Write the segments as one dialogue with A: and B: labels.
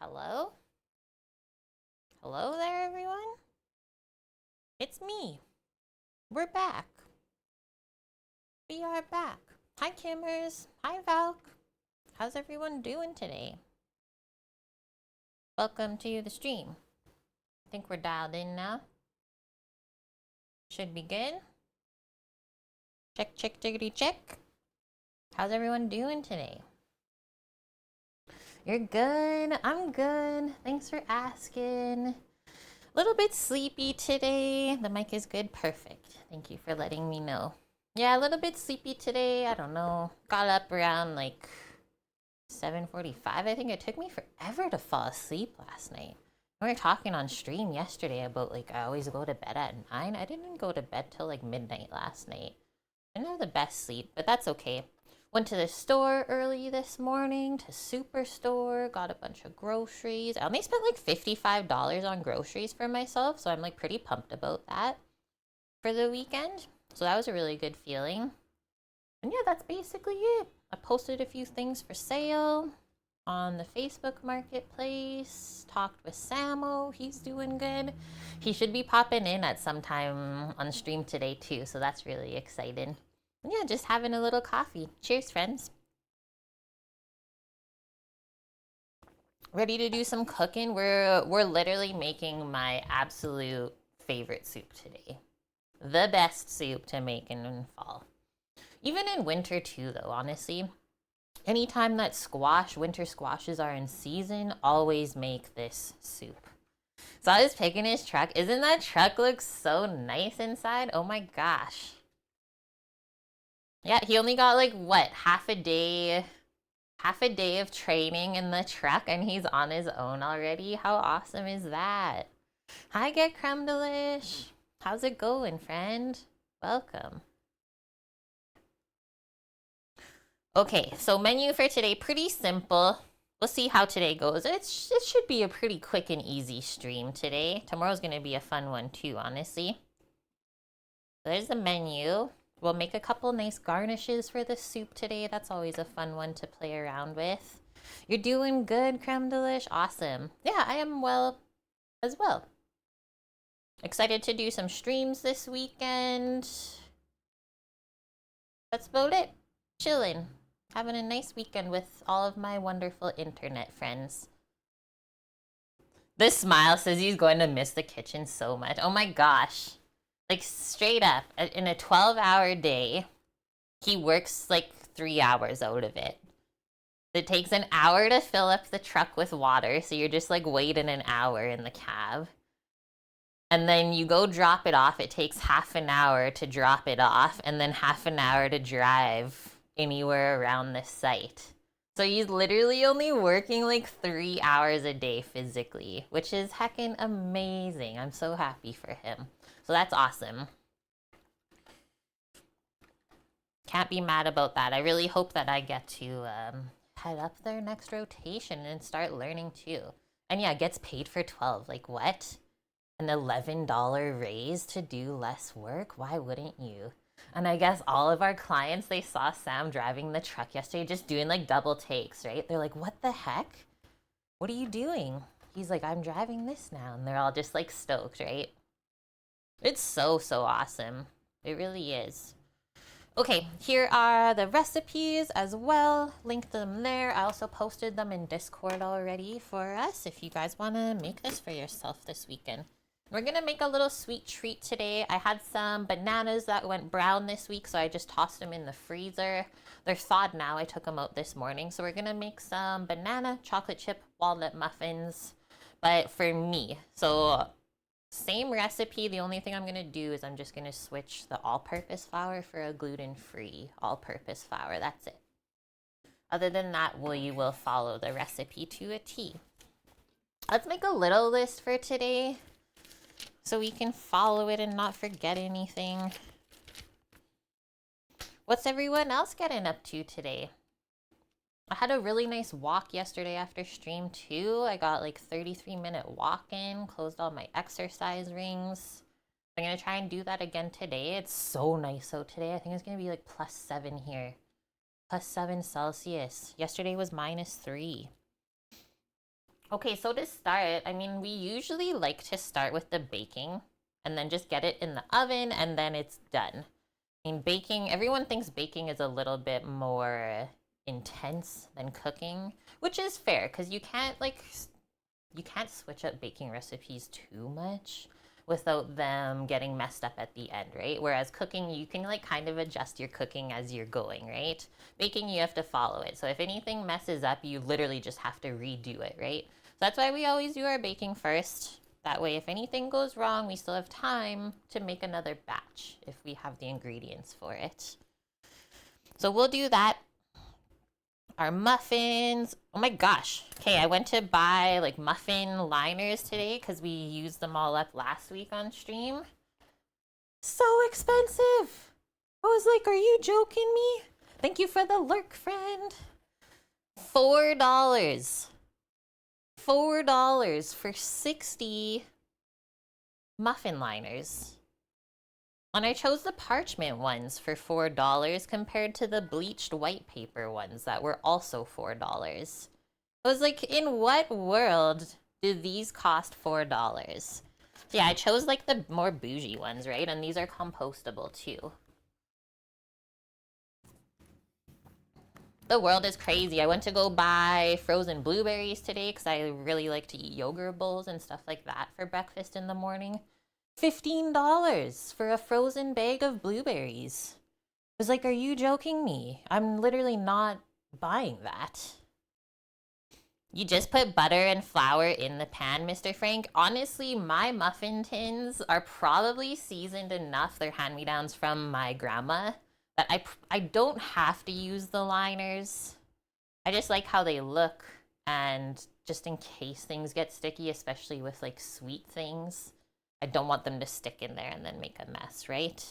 A: Hello? Hello there, everyone? It's me. We're back. We are back. Hi, Kimmers. Hi, Valk. How's everyone doing today? Welcome to the stream. I think we're dialed in now. Should be good. Check, check, jiggity, check. How's everyone doing today? You're good. I'm good. Thanks for asking. A little bit sleepy today. The mic is good. Perfect. Thank you for letting me know. Yeah, a little bit sleepy today. I don't know. Got up around like 7:45. I think it took me forever to fall asleep last night. We were talking on stream yesterday about like I always go to bed at 9. I didn't go to bed till like midnight last night. I didn't have the best sleep, but that's okay. Went to the store early this morning, to Superstore, got a bunch of groceries. I only spent like $55 on groceries for myself, so I'm like pretty pumped about that for the weekend. So that was a really good feeling. And yeah, that's basically it. I posted a few things for sale on the Facebook Marketplace. Talked with Samo. He's doing good. He should be popping in at some time on stream today too, so that's really exciting. And yeah, just having a little coffee. Cheers, friends. Ready to do some cooking? We're literally making my absolute favorite soup today. The best soup to make in fall. Even in winter too, though, honestly. Anytime that winter squashes are in season, always make this soup. So I was picking his truck. Isn't that truck look so nice inside? Oh my gosh. Yeah, he only got like what, half a day of training in the truck and he's on his own already. How awesome is that? Hi, Get Creme Delish. How's it going, friend? Welcome. Okay, so menu for today, pretty simple. We'll see how today goes. It should be a pretty quick and easy stream today. Tomorrow's gonna be a fun one too, honestly. So there's the menu. We'll make a couple nice garnishes for the soup today. That's always a fun one to play around with. You're doing good, Creme Delish. Awesome. Yeah, I am well as well. Excited to do some streams this weekend. That's about it. Chilling. Having a nice weekend with all of my wonderful internet friends. This smile says he's going to miss the kitchen so much. Oh my gosh. Like straight up, in a 12-hour day, he works like 3 hours out of it. It takes an hour to fill up the truck with water, so you're just like waiting an hour in the cab. And then you go drop it off. It takes half an hour to drop it off, and then half an hour to drive anywhere around the site. So he's literally only working like 3 hours a day physically, which is heckin' amazing. I'm so happy for him. So that's awesome. Can't be mad about that. I really hope that I get to head up their next rotation and start learning too. And yeah, gets paid for 12. Like what? An $11 raise to do less work? Why wouldn't you? And I guess all of our clients, they saw Sam driving the truck yesterday, just doing like double takes, right? They're like, what the heck? What are you doing? He's like, I'm driving this now. And they're all just like stoked, right? It's so awesome. It really is. Okay, here are the recipes as well. Link them there. I also posted them in Discord already for us if you guys want to make this for yourself this weekend. We're going to make a little sweet treat today. I had some bananas that went brown this week, so I just tossed them in the freezer. They're thawed now. I took them out this morning. So we're going to make some banana chocolate chip walnut muffins, but for me. So same recipe. The only thing I'm going to do is I'm just going to switch the all-purpose flour for a gluten-free all-purpose flour. That's it. Other than that, we will follow the recipe to a T. Let's make a little list for today so we can follow it and not forget anything. What's everyone else getting up to today? I had a really nice walk yesterday after stream too. I got like 33-minute walk in, closed all my exercise rings. I'm gonna try and do that again today. It's so nice out today. I think it's gonna be like +7 here. +7 Celsius. Yesterday was -3. Okay, so to start, I mean, we usually like to start with the baking and then just get it in the oven and then it's done. I mean, baking, everyone thinks baking is a little bit more intense than cooking, which is fair because you can't switch up baking recipes too much without them getting messed up at the end, right? Whereas cooking, you can like kind of adjust your cooking as you're going, right? Baking, you have to follow it. So if anything messes up, you literally just have to redo it, right? So that's why we always do our baking first. That way, if anything goes wrong, we still have time to make another batch if we have the ingredients for it. So we'll do that. Our muffins. Oh my gosh. Okay, I went to buy like muffin liners today because we used them all up last week on stream. So expensive. I was like, are you joking me? Thank you for the lurk, friend. $4. $4 for 60 muffin liners. And I chose the parchment ones for $4 compared to the bleached white paper ones that were also $4. I was like, in what world do these cost $4? So yeah, I chose like the more bougie ones, right? And these are compostable too. The world is crazy. I went to go buy frozen blueberries today because I really like to eat yogurt bowls and stuff like that for breakfast in the morning. $15 for a frozen bag of blueberries. I was like, are you joking me? I'm literally not buying that. You just put butter and flour in the pan, Mr. Frank. Honestly, my muffin tins are probably seasoned enough. They're hand-me-downs from my grandma that I don't have to use the liners. I just like how they look, and just in case things get sticky, especially with like sweet things, I don't want them to stick in there and then make a mess, right?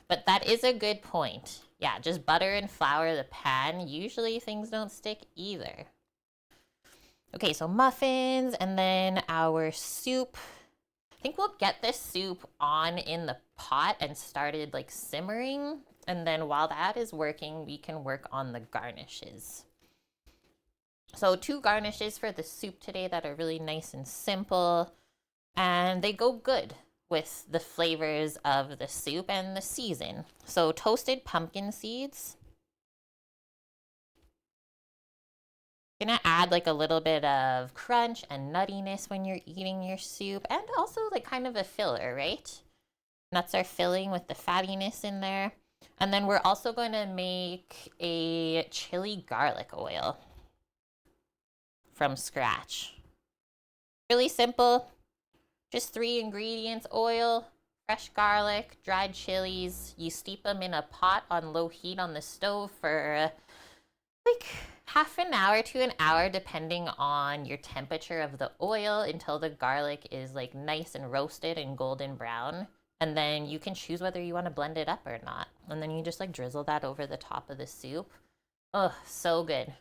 A: But that is a good point. Yeah, just butter and flour the pan. Usually things don't stick either. Okay, so muffins and then our soup. I think we'll get this soup on in the pot and started like simmering. And then while that is working, we can work on the garnishes. So 2 garnishes for the soup today that are really nice and simple. And they go good with the flavors of the soup and the season. So toasted pumpkin seeds. Gonna add like a little bit of crunch and nuttiness when you're eating your soup, and also like kind of a filler, right? Nuts are filling with the fattiness in there. And then we're also going to make a chili garlic oil from scratch. Really simple. Just 3 ingredients: oil, fresh garlic, dried chilies. You steep them in a pot on low heat on the stove for like half an hour to an hour, depending on your temperature of the oil, until the garlic is like nice and roasted and golden brown. And then you can choose whether you want to blend it up or not. And then you just like drizzle that over the top of the soup. Oh, so good.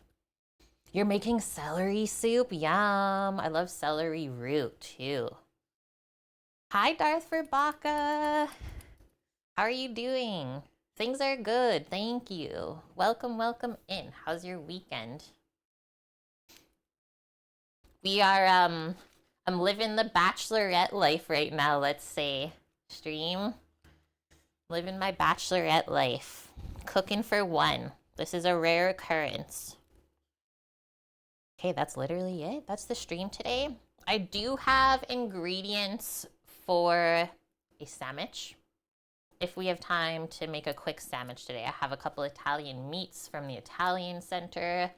A: You're making celery soup? Yum. I love celery root too. Hi, Darth Verbaka. How are you doing? Things are good, thank you. Welcome, welcome in. How's your weekend? We are, I'm living the bachelorette life right now, let's say. Stream. Living my bachelorette life. Cooking for 1. This is a rare occurrence. Okay, that's literally it. That's the stream today. I do have ingredients for a sandwich. If we have time to make a quick sandwich today, I have a couple Italian meats from the Italian Center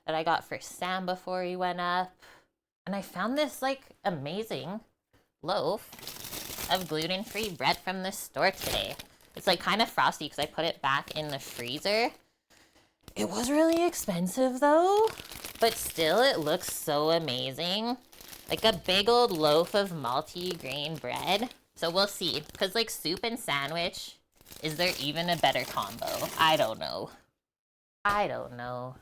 A: that I got for Sam before he went up. And I found this like amazing loaf of gluten-free bread from the store today. It's like kind of frosty because I put it back in the freezer. It was really expensive though, but still it looks so amazing. Like a big old loaf of multi-grain bread. So we'll see, because like soup and sandwich, is there even a better combo? I don't know. I don't know.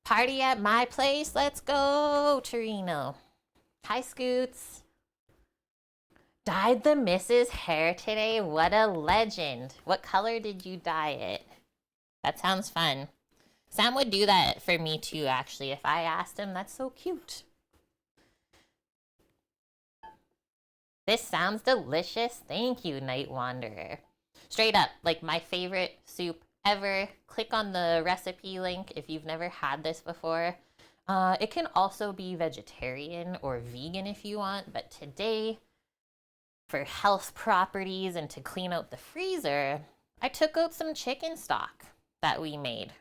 A: Party at my place, let's go, Torino. Hi, Scoots. Dyed the missus hair today? What a legend. What color did you dye it? That sounds fun. Sam would do that for me too, actually, if I asked him. That's so cute. This sounds delicious. Thank you, Night Wanderer. Straight up, like my favorite soup ever. Click on the recipe link if you've never had this before. It can also be vegetarian or vegan if you want, but today, for health properties and to clean out the freezer, I took out some chicken stock that we made.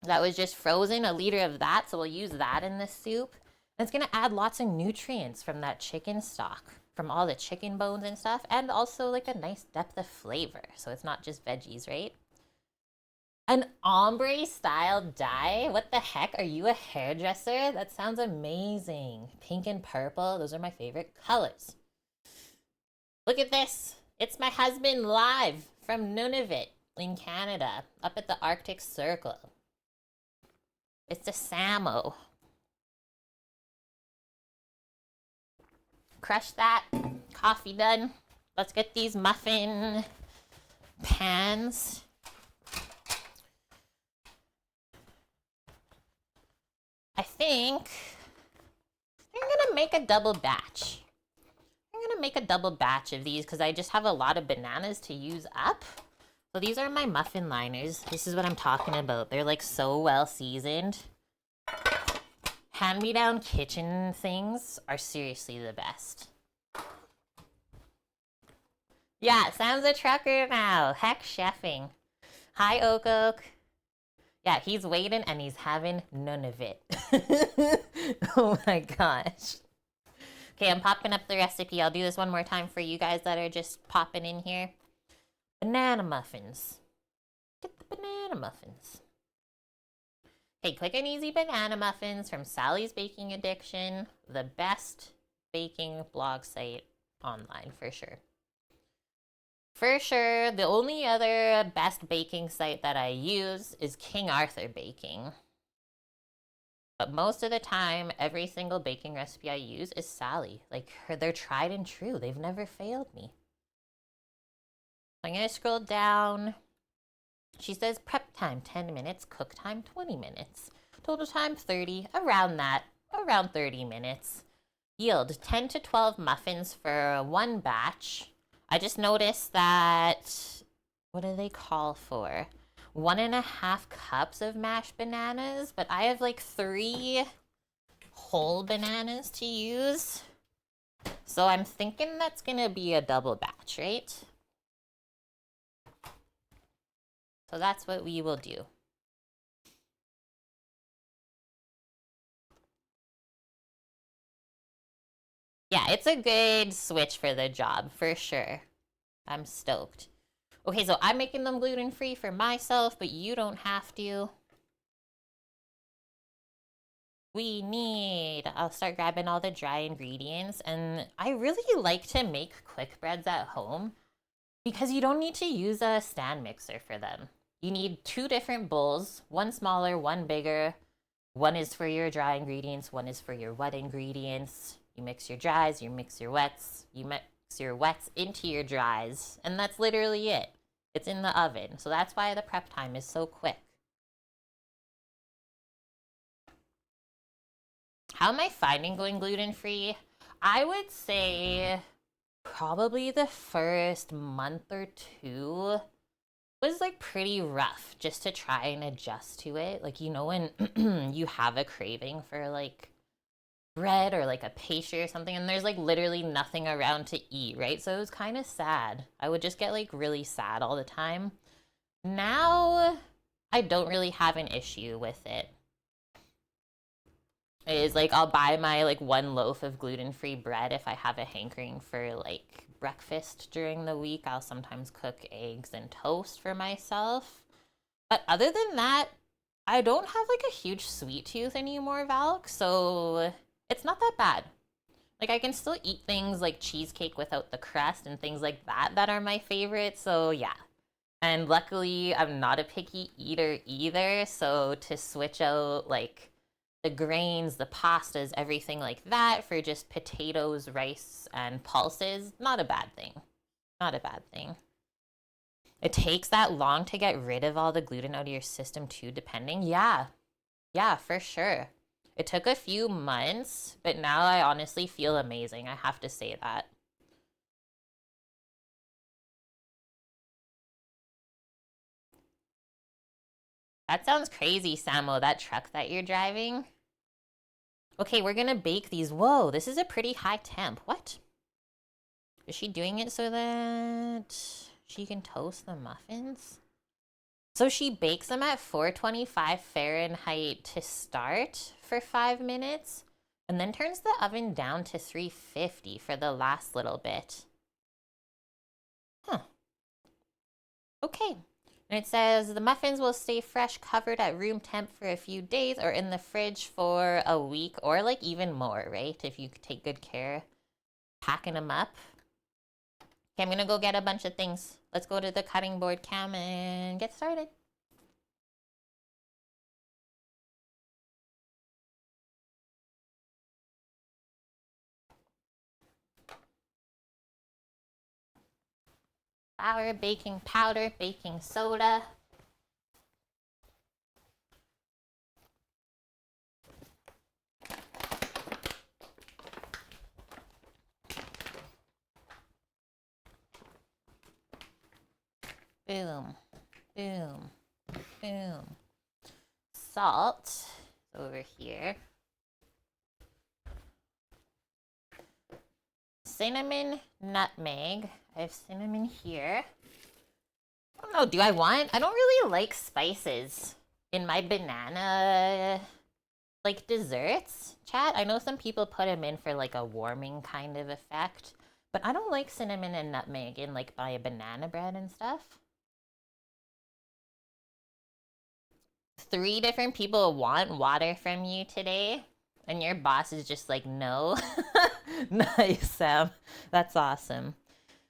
A: That was just frozen, a liter of that, so we'll use that in this soup. And it's gonna add lots of nutrients from that chicken stock, from all the chicken bones and stuff, and also like a nice depth of flavor, so it's not just veggies, right? An ombre style dye? What the heck? Are you a hairdresser? That sounds amazing. Pink and purple, those are my favorite colors. Look at this. It's my husband live from Nunavut in Canada, up at the Arctic Circle. It's a Samo. Crush that. Coffee done. Let's get these muffin pans. I think I'm gonna make a double batch. I'm gonna make a double batch of these because I just have a lot of bananas to use up. So these are my muffin liners. This is what I'm talking about. They're like so well seasoned. Hand-me-down kitchen things are seriously the best. Yeah, Sam's a trucker now. Heck chefing. Hi, Oak Oak. Yeah, he's waiting and he's having none of it. Oh my gosh. Okay, I'm popping up the recipe. I'll do this one more time for you guys that are just popping in here. Banana muffins. Get the banana muffins. Hey, quick and easy banana muffins from Sally's Baking Addiction. The best baking blog site online, for sure. For sure, the only other best baking site that I use is King Arthur Baking. But most of the time, every single baking recipe I use is Sally. Like, they're tried and true. They've never failed me. I'm going to scroll down. She says prep time 10 minutes, cook time 20 minutes. Total time 30, around 30 minutes. Yield 10 to 12 muffins for one batch. I just noticed that, what do they call for? 1.5 cups of mashed bananas, but I have like 3 whole bananas to use. So I'm thinking that's gonna be a double batch, right? So that's what we will do. Yeah, it's a good switch for the job, for sure. I'm stoked. Okay, so I'm making them gluten-free for myself, but you don't have to. I'll start grabbing all the dry ingredients, and I really like to make quick breads at home because you don't need to use a stand mixer for them. You need 2 different bowls, one smaller, one bigger. One is for your dry ingredients, one is for your wet ingredients. You mix your dries, you mix your wets, you mix your wets into your dries, and that's literally it. It's in the oven, so that's why the prep time is so quick. How am I finding going gluten-free? I would say probably the first month or 2 was like pretty rough just to try and adjust to it. Like, you know, when you have a craving for like bread or like a pastry or something and there's like literally nothing around to eat, right? So it was kind of sad. I would just get like really sad all the time. Now I don't really have an issue with it. It is like I'll buy my like 1 loaf of gluten-free bread if I have a hankering for like breakfast during the week. I'll sometimes cook eggs and toast for myself. But other than that, I don't have like a huge sweet tooth anymore, Valk, so it's not that bad. Like, I can still eat things like cheesecake without the crust and things like that that are my favorite, so yeah. And luckily, I'm not a picky eater either, so to switch out like the grains, the pastas, everything like that for just potatoes, rice, and pulses, not a bad thing. Not a bad thing. It takes that long to get rid of all the gluten out of your system too, depending. Yeah, for sure. It took a few months, but now I honestly feel amazing. I have to say that. That sounds crazy, Samo, that truck that you're driving. Okay, we're gonna bake these. Whoa, this is a pretty high temp. What? Is she doing it so that she can toast the muffins? So she bakes them at 425 Fahrenheit to start for 5 minutes, and then turns the oven down to 350 for the last little bit. Huh. Okay. And it says the muffins will stay fresh, covered at room temp for a few days, or in the fridge for a week, or like even more, right? If you take good care packing them up. Okay, I'm gonna go get a bunch of things. Let's go to the cutting board cam and get started. Flour, baking powder, baking soda. Boom, boom, boom. Salt over here. Cinnamon, nutmeg. I have cinnamon here. I don't know, do I want? I don't really like spices in my banana, like, desserts, chat. I know some people put them in for, like, a warming kind of effect. But I don't like cinnamon and nutmeg in, like, my banana bread and stuff. 3 different people want water from you today, and your boss is just like, no. Nice, Sam. That's awesome.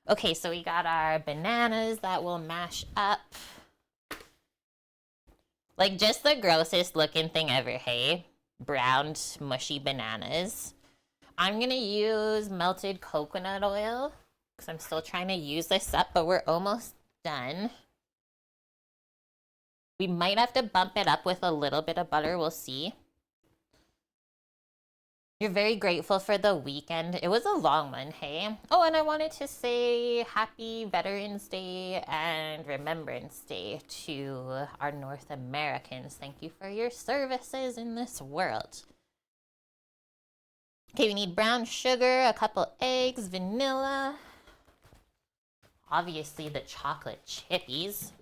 A: Okay, so we got our bananas that we'll mash up. Like, just the grossest looking thing ever, hey? Browned, mushy bananas. I'm gonna use melted coconut oil, because I'm still trying to use this up, but we're almost done. We might have to bump it up with a little bit of butter. We'll see. You're very grateful for the weekend. It was a long one, hey? Oh, and I wanted to say happy Veterans Day and Remembrance Day to our North Americans. Thank you for your services in this world. Okay, we need brown sugar, a couple eggs, vanilla. Obviously the chocolate chippies.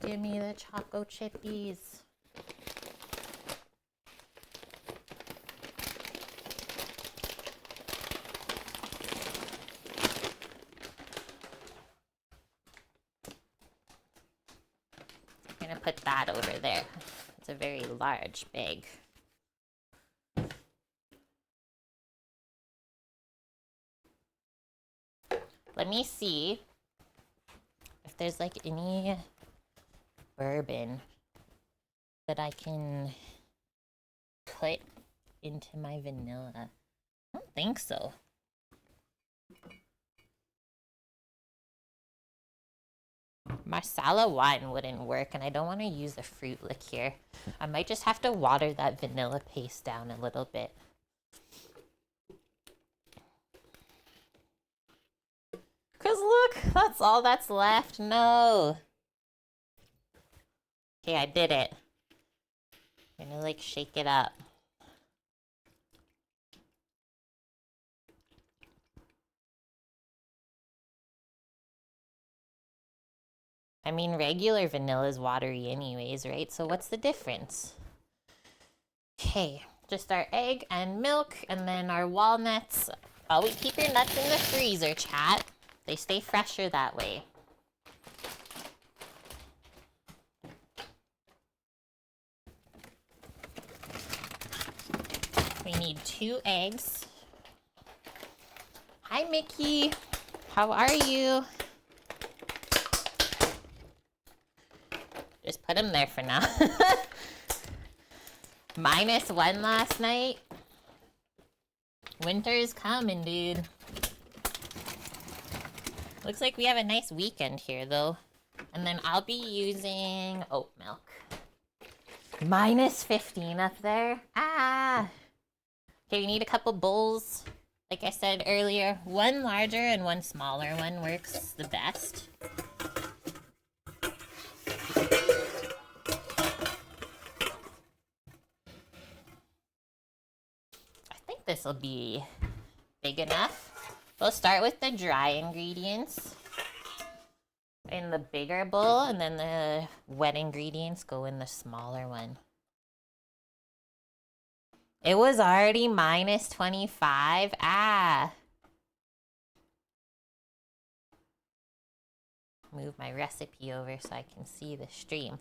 A: Give me the choco chippies. I'm gonna put that over there. It's a very large bag. Let me see if there's like any bourbon that I can put into my vanilla. I don't think so. Marsala wine wouldn't work, and I don't want to use a fruit liqueur. I might just have to water that vanilla paste down a little bit. Because look, that's all that's left. No. Okay, I did it. I'm gonna like shake it up. I mean, regular vanilla is watery anyways, right? So what's the difference? Okay, just our egg and milk, and then our walnuts. Always keep your nuts in the freezer, chat. They stay fresher that way. We need 2 eggs. Hi, Mickey. How are you? Just put them there for now. -1 last night. Winter's coming, dude. Looks like we have a nice weekend here, though. And then I'll be using oat milk. Minus 15 up there. Ah! Okay, we need a couple bowls. Like I said earlier, one larger and one smaller one works the best. I think this will be big enough. We'll start with the dry ingredients in the bigger bowl, and then the wet ingredients go in the smaller one. It was already minus 25. Ah. Move my recipe over so I can see the stream.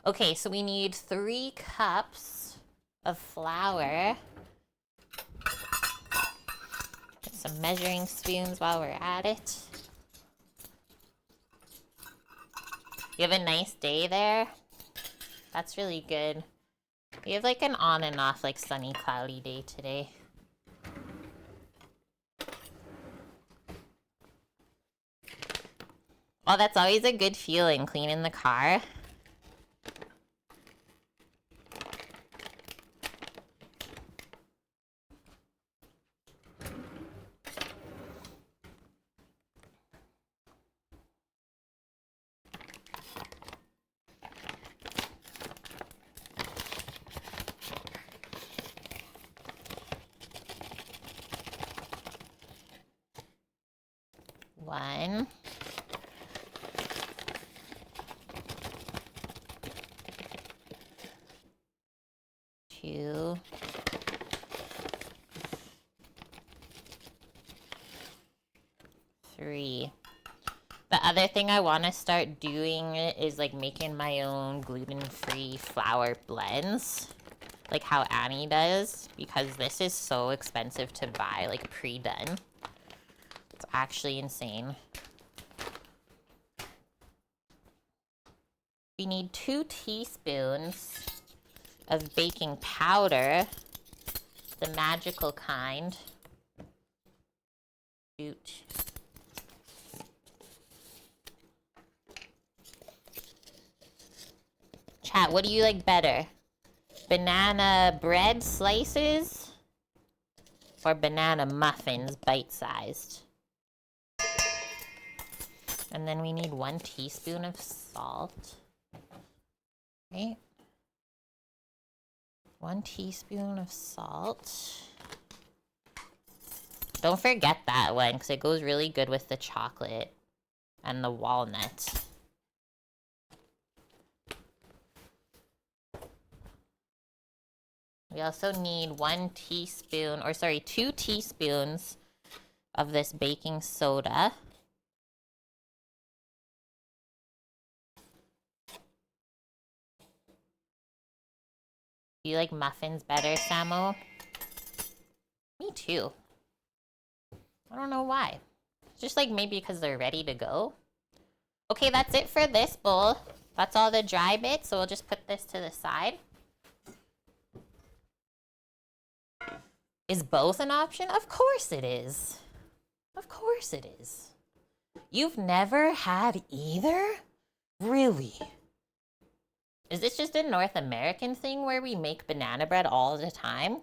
A: Okay, so we need 3 cups of flour. Get some measuring spoons while we're at it. You have a nice day there? That's really good. We have like an on and off, like sunny, cloudy day today. Oh, that's always a good feeling, cleaning the car. One. 2. 3. The other thing I want to start doing is like making my own gluten-free flour blends, like how Annie does, because this is so expensive to buy, like pre-done. It's actually insane. We need 2 teaspoons of baking powder, the magical kind. Shoot. Chat, what do you like better? Banana bread slices or banana muffins bite-sized? And then we need 1 teaspoon of salt. Right? 1 teaspoon of salt. Don't forget that one, because it goes really good with the chocolate and the walnut. We also need 2 teaspoons of this baking soda. Do you like muffins better, Samo? Me too. I don't know why. Just like maybe because they're ready to go. Okay, that's it for this bowl. That's all the dry bits, so we'll just put this to the side. Is both an option? Of course it is. Of course it is. You've never had either? Really? Is this just a North American thing where we make banana bread all the time?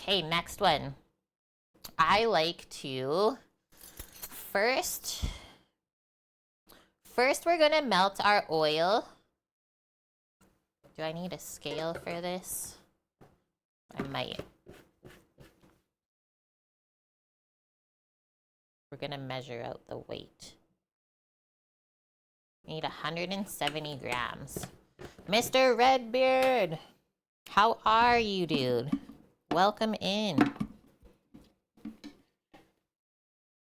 A: Okay, next one. I like to first we're gonna melt our oil. Do I need a scale for this? I might. We're gonna measure out the weight. We need 170 grams. Mr. Redbeard, how are you, dude? Welcome in.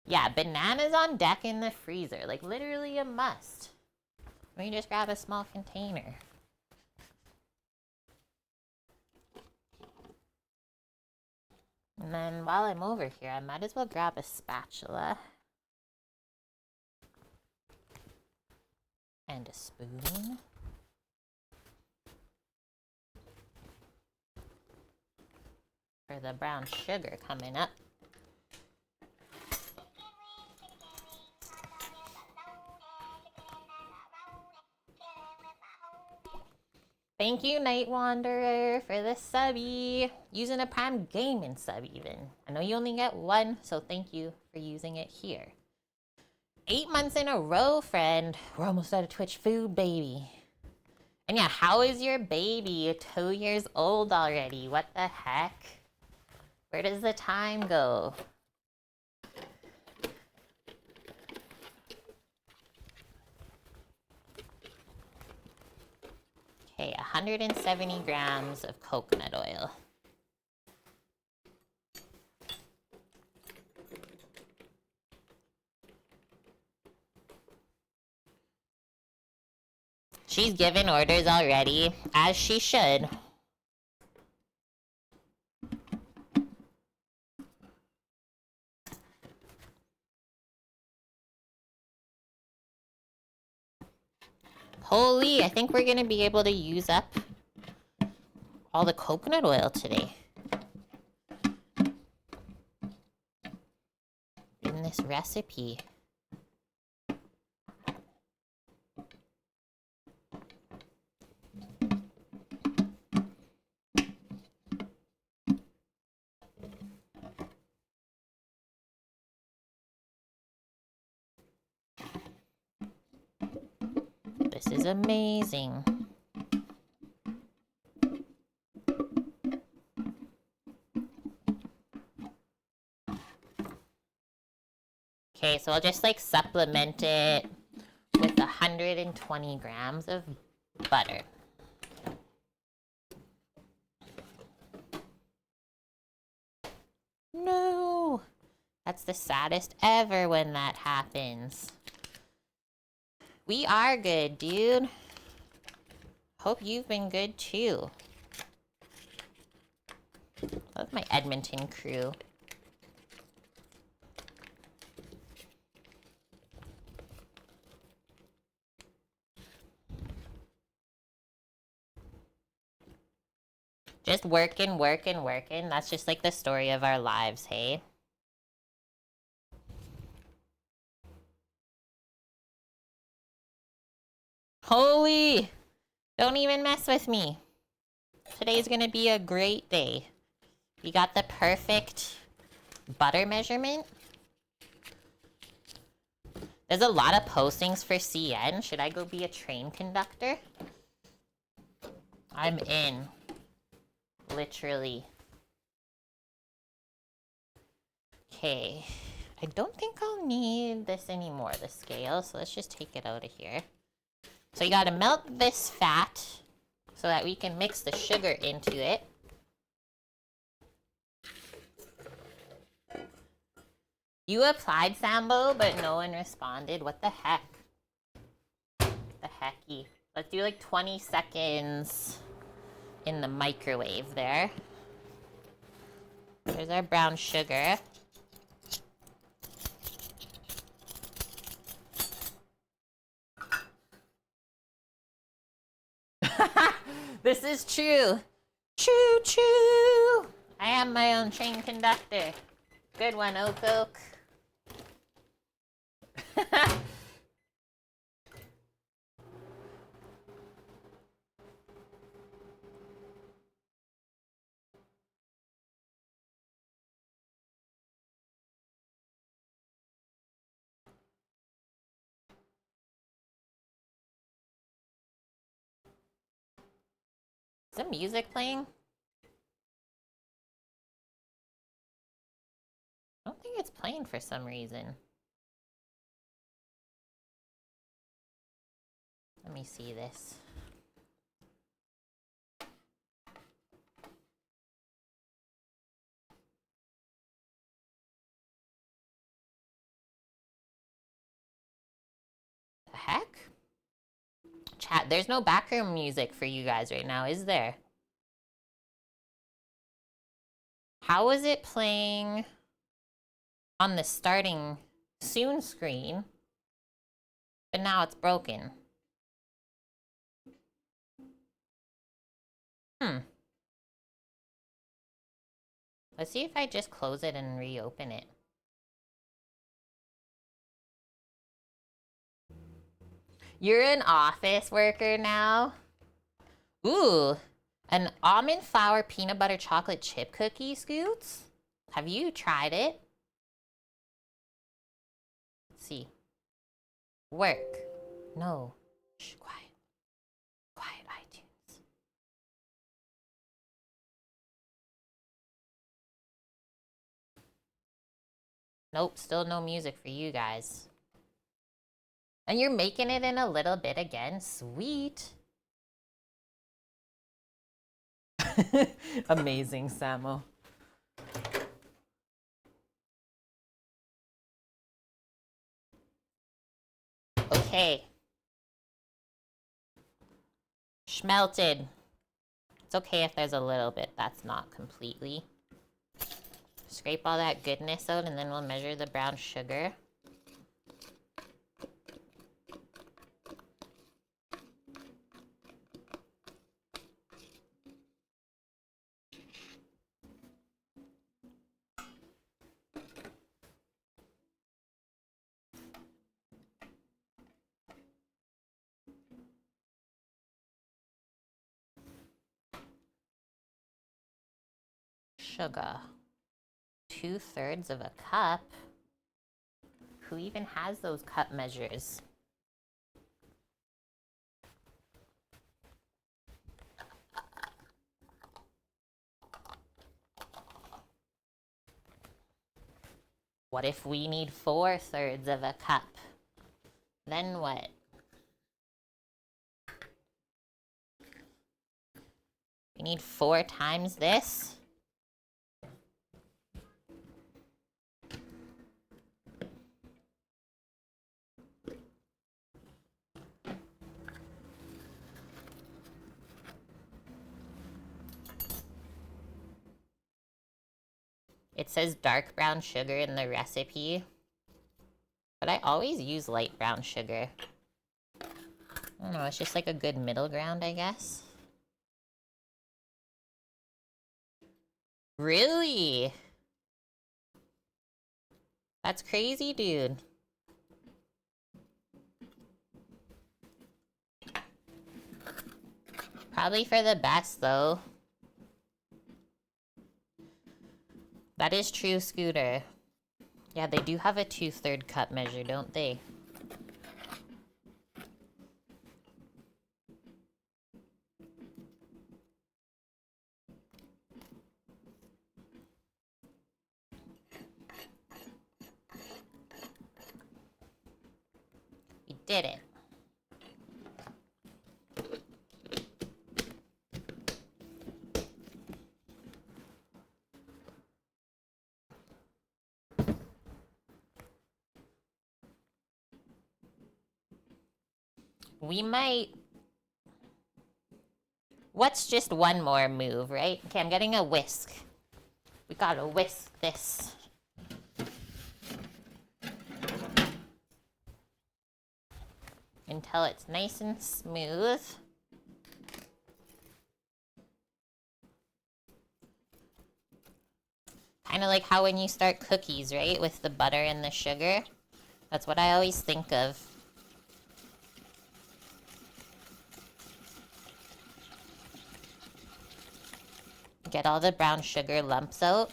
A: Yeah, bananas on deck in the freezer. Like, literally a must. Let me just grab a small container. And then while I'm over here, I might as well grab a spatula. And a spoon. for the brown sugar coming up. Thank you, Night Wanderer, for the subby. Using a Prime Gaming sub, even. I know you only get one, so thank you for using it here. 8 months in a row, friend. We're almost out of Twitch food, baby. And yeah, how is your baby? 2 years old already. What the heck? Where does the time go? Okay, 170 grams of coconut oil. She's given orders already, as she should. Holy, I think we're gonna be able to use up all the coconut oil today in this recipe. This is amazing. Okay, so I'll just like supplement it with 120 grams of butter. No! That's the saddest ever when that happens. We are good, dude. Hope you've been good too. Love my Edmonton crew. Just working, working, working. That's just like the story of our lives, hey? Holy! Don't even mess with me. Today's gonna be a great day. We got the perfect butter measurement. There's a lot of postings for CN. Should I go be a train conductor? I'm in. Literally. Okay. I don't think I'll need this anymore, the scale, so let's just take it out of here. So you gotta melt this fat so that we can mix the sugar into it. You applied, Sambo, but no one responded. What the heck? The hecky. Let's do like 20 seconds in the microwave there. There's our brown sugar. This is true. Choo choo. I am my own train conductor. Good one, Oak Oak. Is the music playing? I don't think it's playing for some reason. Let me see this. The heck? Chat, there's no background music for you guys right now, is there? How is it playing on the starting soon screen, but now it's broken? Let's see if I just close it and reopen it. You're an office worker now? Ooh, an almond flour peanut butter chocolate chip cookie, Scoots? Have you tried it? Let's see. Work. No. Shh, quiet. Quiet, iTunes. Nope, still no music for you guys. And you're making it in a little bit again. Sweet. Amazing, Samo. Okay. Schmelted. It's okay if there's a little bit that's not completely. Scrape all that goodness out and then we'll measure the brown sugar. Sugar. 2/3 of a cup. Who even has those cup measures? What if we need 4/3 of a cup? Then what? We need 4 times this? It says dark brown sugar in the recipe, but I always use light brown sugar. I don't know, it's just like a good middle ground, I guess. Really? That's crazy, dude. Probably for the best, though. That is true, Scooter. Yeah, they do have a 2/3 cup measure, don't they? We did it. We might... What's just one more move, right? Okay, I'm getting a whisk. We gotta whisk this. Until it's nice and smooth. Kind of like how when you start cookies, right? With the butter and the sugar. That's what I always think of. Get all the brown sugar lumps out.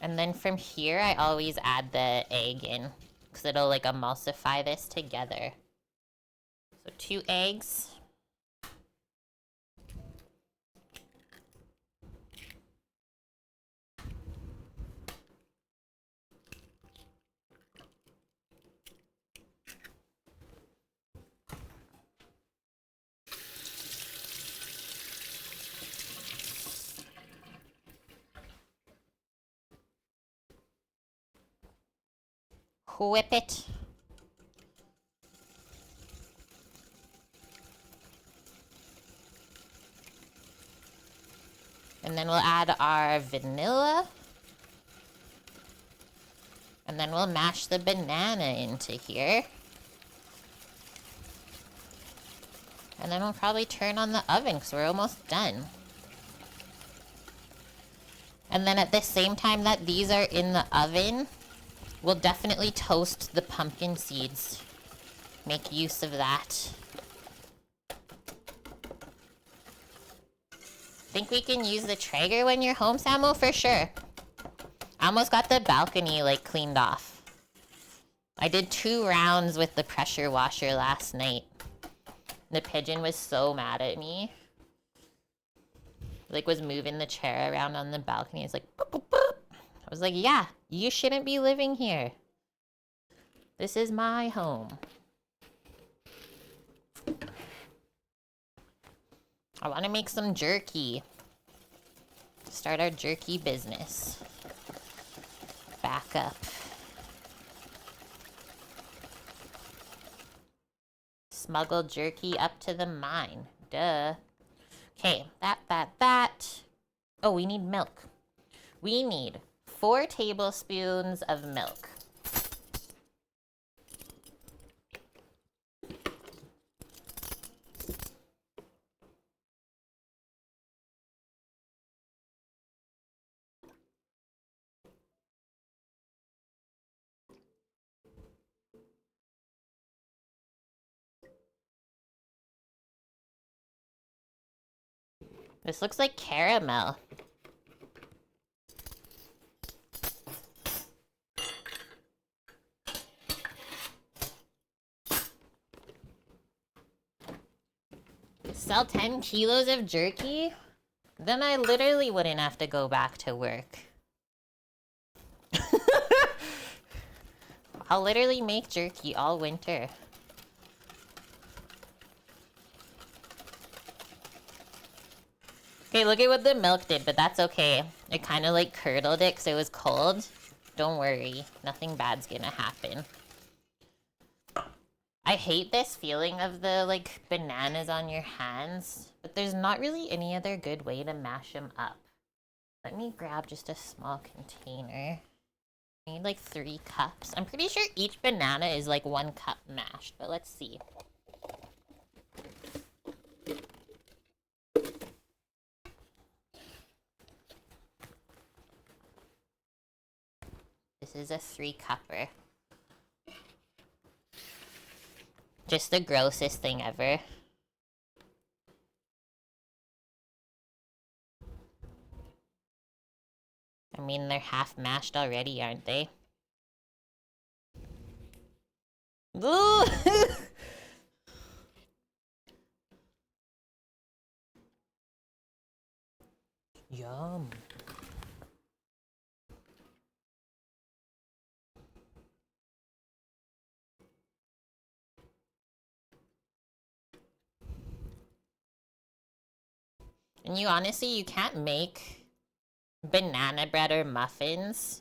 A: And then from here, I always add the egg in, because it'll like emulsify this together. So 2 eggs. Whip it. And then we'll add our vanilla. And then we'll mash the banana into here. And then we'll probably turn on the oven because we're almost done. And then at the same time that these are in the oven, we'll definitely toast the pumpkin seeds. Make use of that. Think we can use the Traeger when you're home, Samuel? For sure. I almost got the balcony, like, cleaned off. I did 2 rounds with the pressure washer last night. The pigeon was so mad at me. Like, was moving the chair around on the balcony. It's like, boop, boop, boop. I was like, yeah, you shouldn't be living here. This is my home. I want to make some jerky. Start our jerky business. Back up. Smuggle jerky up to the mine. Duh. Okay, that. Oh, we need milk. We need 4 tablespoons of milk. This looks like caramel. Sell 10 kilos of jerky? Then I literally wouldn't have to go back to work. I'll literally make jerky all winter. Okay, look at what the milk did, but that's okay. It kind of like curdled it because it was cold. Don't worry, nothing bad's gonna happen. I hate this feeling of the like bananas on your hands, but there's not really any other good way to mash them up. Let me grab just a small container. I need like 3 cups. I'm pretty sure each banana is like 1 cup mashed, but let's see. This is a 3-cupper. Just the grossest thing ever. I mean, they're half mashed already, aren't they? Ooh! Yum. And you can't make banana bread or muffins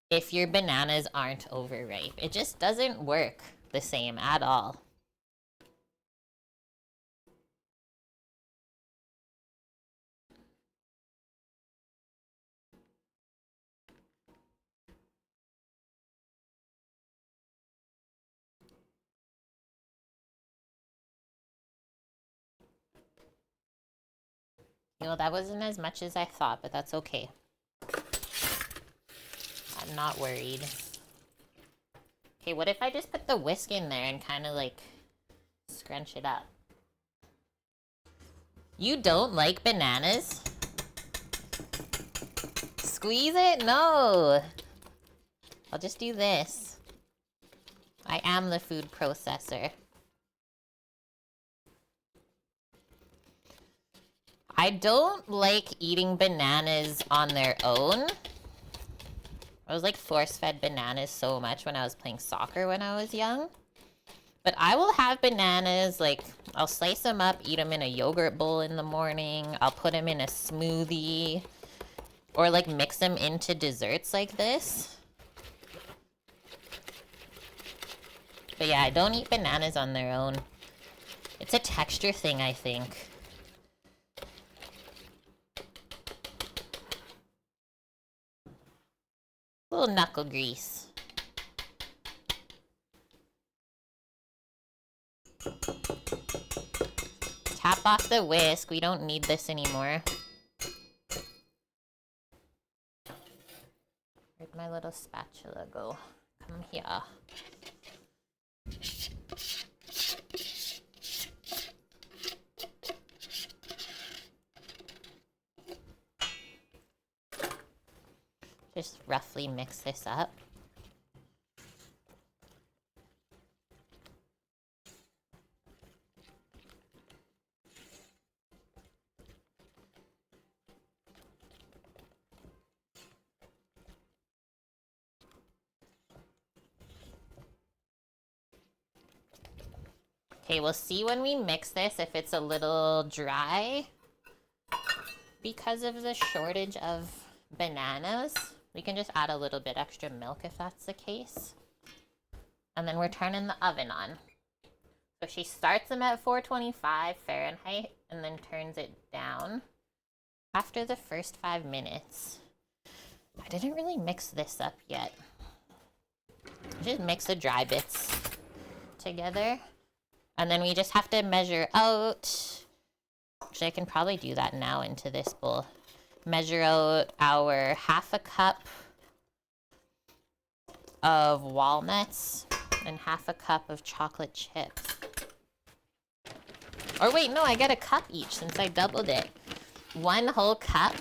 A: if your bananas aren't overripe. It just doesn't work the same at all. You know, that wasn't as much as I thought, but that's okay. I'm not worried. Okay, what if I just put the whisk in there and kind of like scrunch it up? You don't like bananas? Squeeze it? No. I'll just do this. I am the food processor. I don't like eating bananas on their own. I was like force-fed bananas so much when I was playing soccer when I was young. But I will have bananas, like, I'll slice them up, eat them in a yogurt bowl in the morning. I'll put them in a smoothie. Or like mix them into desserts like this. But yeah, I don't eat bananas on their own. It's a texture thing, I think. A little knuckle grease. Tap off the whisk. We don't need this anymore. Where'd my little spatula go? Come here. Just roughly mix this up. Okay, we'll see when we mix this if it's a little dry because of the shortage of bananas. We can just add a little bit extra milk if that's the case. And then we're turning the oven on. So she starts them at 425 Fahrenheit and then turns it down after the first 5 minutes. I didn't really mix this up yet. Just mix the dry bits together. And then we just have to measure out, actually I can probably do that now into this bowl. Measure out our 1/2 cup of walnuts and 1/2 cup of chocolate chips. Or wait, no, I get a cup each since I doubled it. 1 whole cup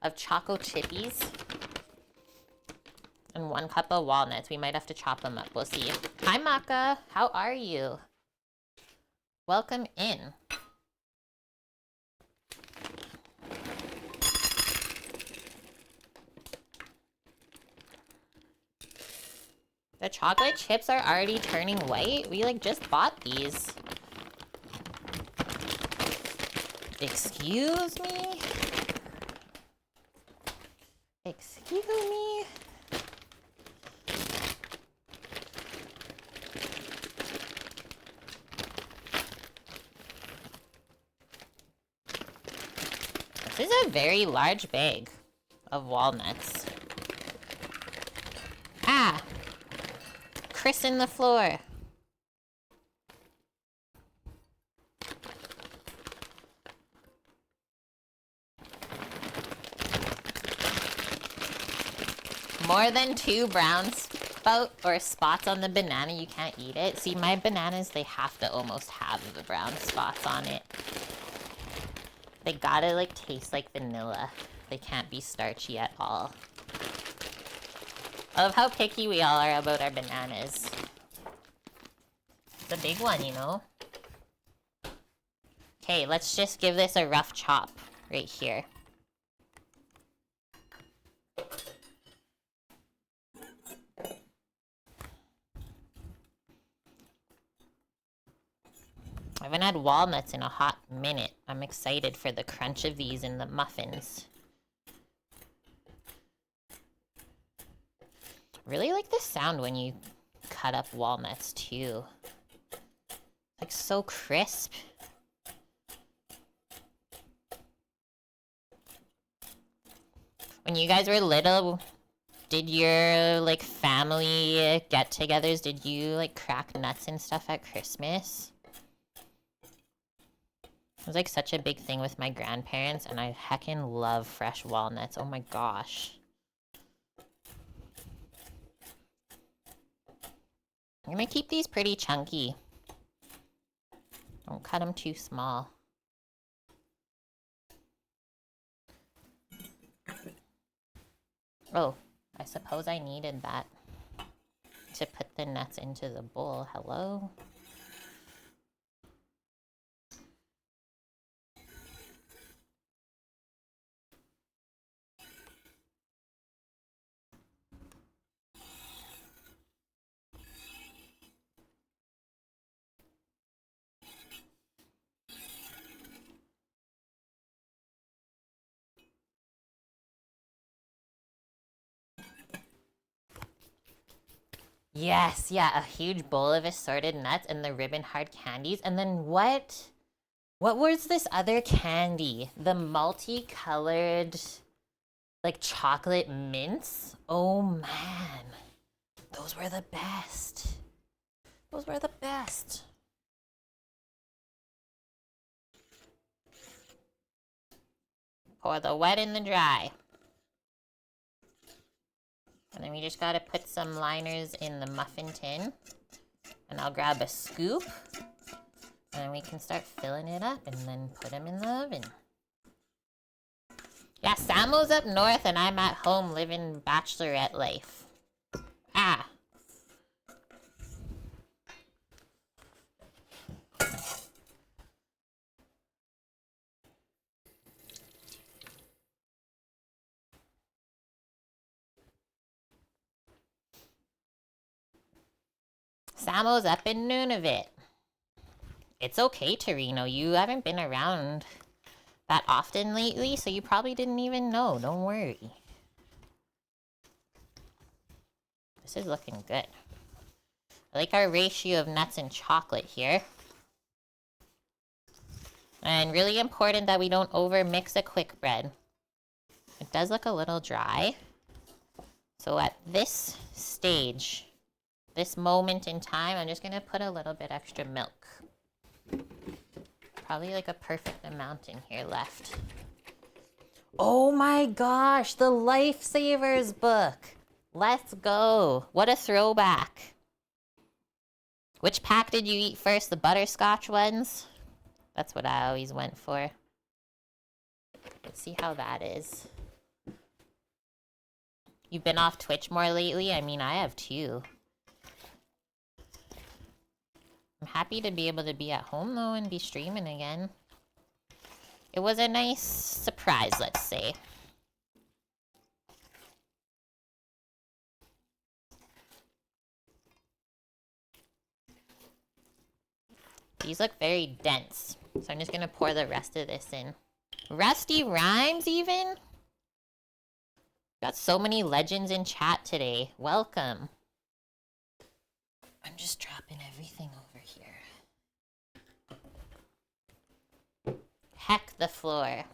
A: of choco chippies and 1 cup of walnuts. We might have to chop them up. We'll see. Hi, Maka. How are you? Welcome in. The chocolate chips are already turning white. We like just bought these. Excuse me? Excuse me? This is a very large bag of walnuts. Ah! Christen the floor. More than 2 brown spots on the banana, you can't eat it. See, my bananas, they have to almost have the brown spots on it. They gotta like taste like vanilla. They can't be starchy at all. I love how picky we all are about our bananas. It's a big one, you know? Okay, let's just give this a rough chop right here. I haven't had walnuts in a hot minute. I'm excited for the crunch of these in the muffins. Really like the sound when you cut up walnuts too. Like so crisp. When you guys were little, did your like family get-togethers, did you like crack nuts and stuff at Christmas? It was like such a big thing with my grandparents, and I heckin' love fresh walnuts. Oh my gosh. I'm gonna keep these pretty chunky. Don't cut them too small. Oh, I suppose I needed that to put the nuts into the bowl. Hello? Yes, yeah, a huge bowl of assorted nuts and the ribbon hard candies. And then what was this other candy? The multicolored, like chocolate mints? Oh man, those were the best. Those were the best. Pour the wet in the dry. And then we just gotta put some liners in the muffin tin. And I'll grab a scoop. And then we can start filling it up and then put them in the oven. Yeah, Samo's up north and I'm at home living bachelorette life. Ah. Samo's up in Nunavut. It's okay, Torino. You haven't been around that often lately, so you probably didn't even know. Don't worry. This is looking good. I like our ratio of nuts and chocolate here. And really important that we don't over mix a quick bread. It does look a little dry. So at this stage, this moment in time, I'm just gonna put a little bit extra milk. Probably like a perfect amount in here left. Oh my gosh, the Lifesavers book. Let's go. What a throwback. Which pack did you eat first? The butterscotch ones? That's what I always went for. Let's see how that is. You've been off Twitch more lately? I mean, I have too. I'm happy to be able to be at home though and be streaming again. It was a nice surprise, let's say. These look very dense, so I'm just gonna pour the rest of this in. Rusty Rhymes even? Got so many legends in chat today. Welcome. I'm just dropping everything over here. Heck the floor.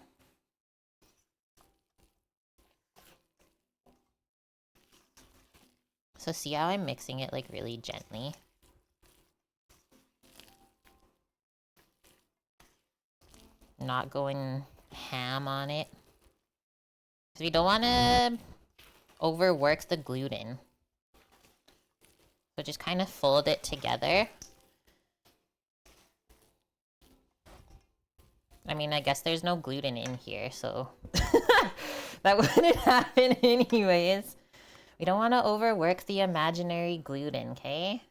A: So see how I'm mixing it like really gently? Not going ham on it. Because we don't want to overwork the gluten. So just kind of fold it together. I mean, I guess there's no gluten in here, so that wouldn't happen anyways. We don't want to overwork the imaginary gluten, okay?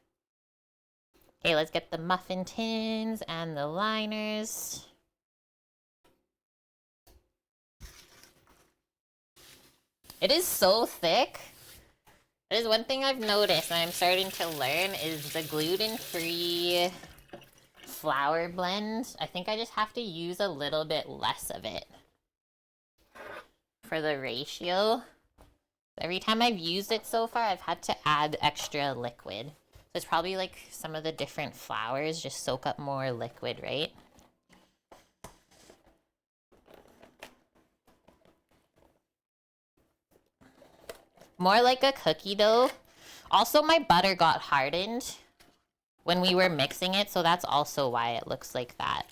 A: Okay, let's get the muffin tins and the liners. It is so thick. That is one thing I've noticed and I'm starting to learn is the gluten-free flour blend. I think I just have to use a little bit less of it for the ratio. Every time I've used it so far, I've had to add extra liquid. So it's probably like some of the different flours just soak up more liquid, right? More like a cookie dough. Also, my butter got hardened when we were mixing it, so that's also why it looks like that.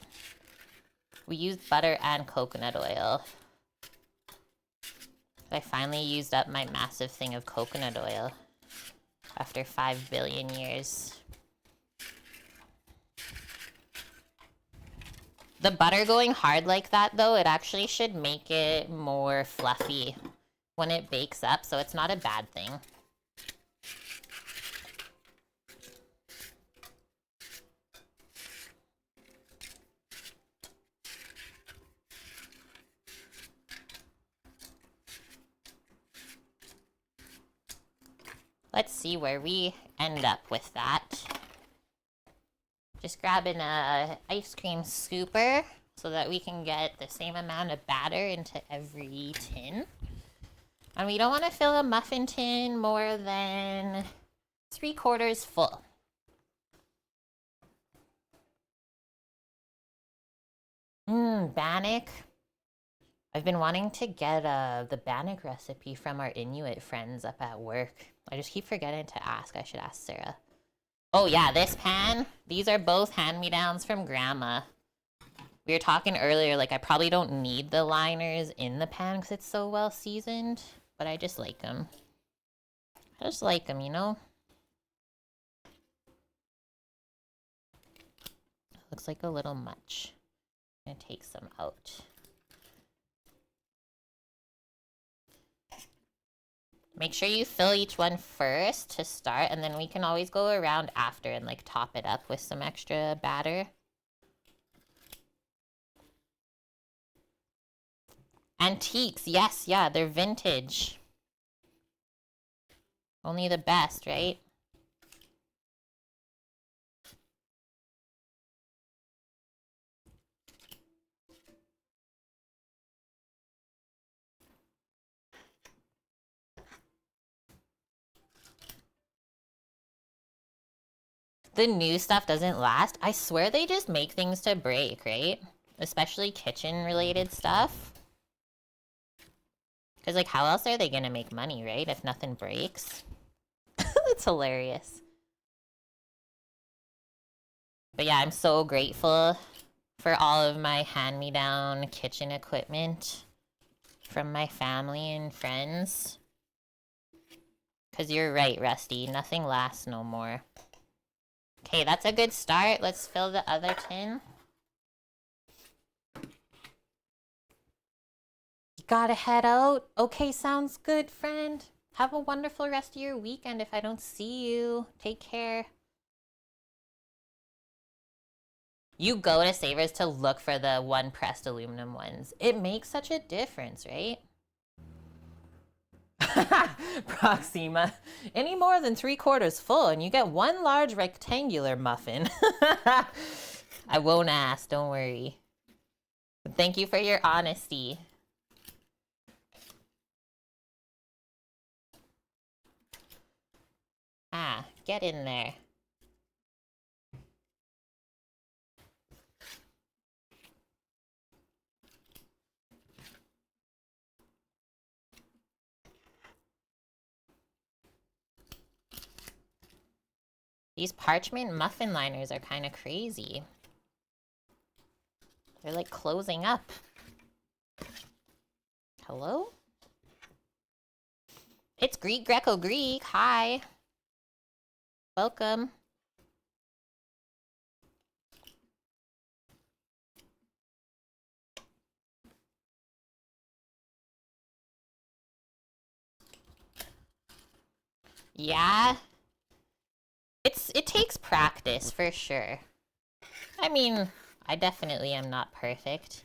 A: We used butter and coconut oil. I finally used up my massive thing of coconut oil after 5 billion years. The butter going hard like that, though, it actually should make it more fluffy when it bakes up, so it's not a bad thing. Let's see where we end up with that. Just grabbing a ice cream scooper so that we can get the same amount of batter into every tin. And we don't want to fill a muffin tin more than 3/4 full. Bannock. I've been wanting to get the bannock recipe from our Inuit friends up at work. I just keep forgetting to ask. I should ask Sarah. Oh yeah, this pan. These are both hand-me-downs from Grandma. We were talking earlier, like I probably don't need the liners in the pan because it's so well seasoned, but I just like them. I just like them, you know? Looks like a little much. I'm gonna take some out. Make sure you fill each one first to start, and then we can always go around after and like top it up with some extra batter. Antiques, yes, yeah, they're vintage. Only the best, right? The new stuff doesn't last. I swear they just make things to break, right? Especially kitchen-related stuff. Because, like, how else are they gonna make money, right? If nothing breaks. That's hilarious. But yeah, I'm so grateful for all of my hand-me-down kitchen equipment from my family and friends. Because you're right, Rusty. Nothing lasts no more. Okay, that's a good start. Let's fill the other tin. You gotta head out? Okay, sounds good, friend. Have a wonderful rest of your weekend if I don't see you. Take care. You go to Savers to look for the one pressed aluminum ones. It makes such a difference, right? Proxima. Any more than 3/4 full and you get one large rectangular muffin. I won't ask, don't worry. But thank you for your honesty. Ah, get in there. These parchment muffin liners are kind of crazy. They're like closing up. Hello? It's Greek Greco Greek. Hi. Welcome. Yeah. It takes practice for sure. I mean, I definitely am not perfect.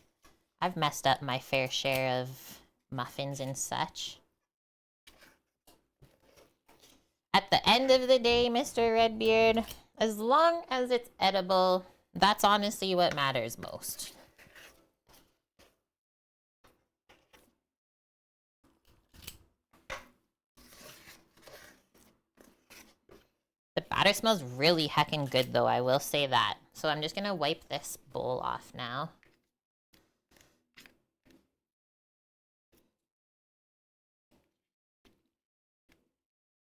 A: I've messed up my fair share of muffins and such. At the end of the day, Mr. Redbeard, as long as it's edible, that's honestly what matters most. The batter smells really heckin' good though, I will say that. So I'm just gonna wipe this bowl off now.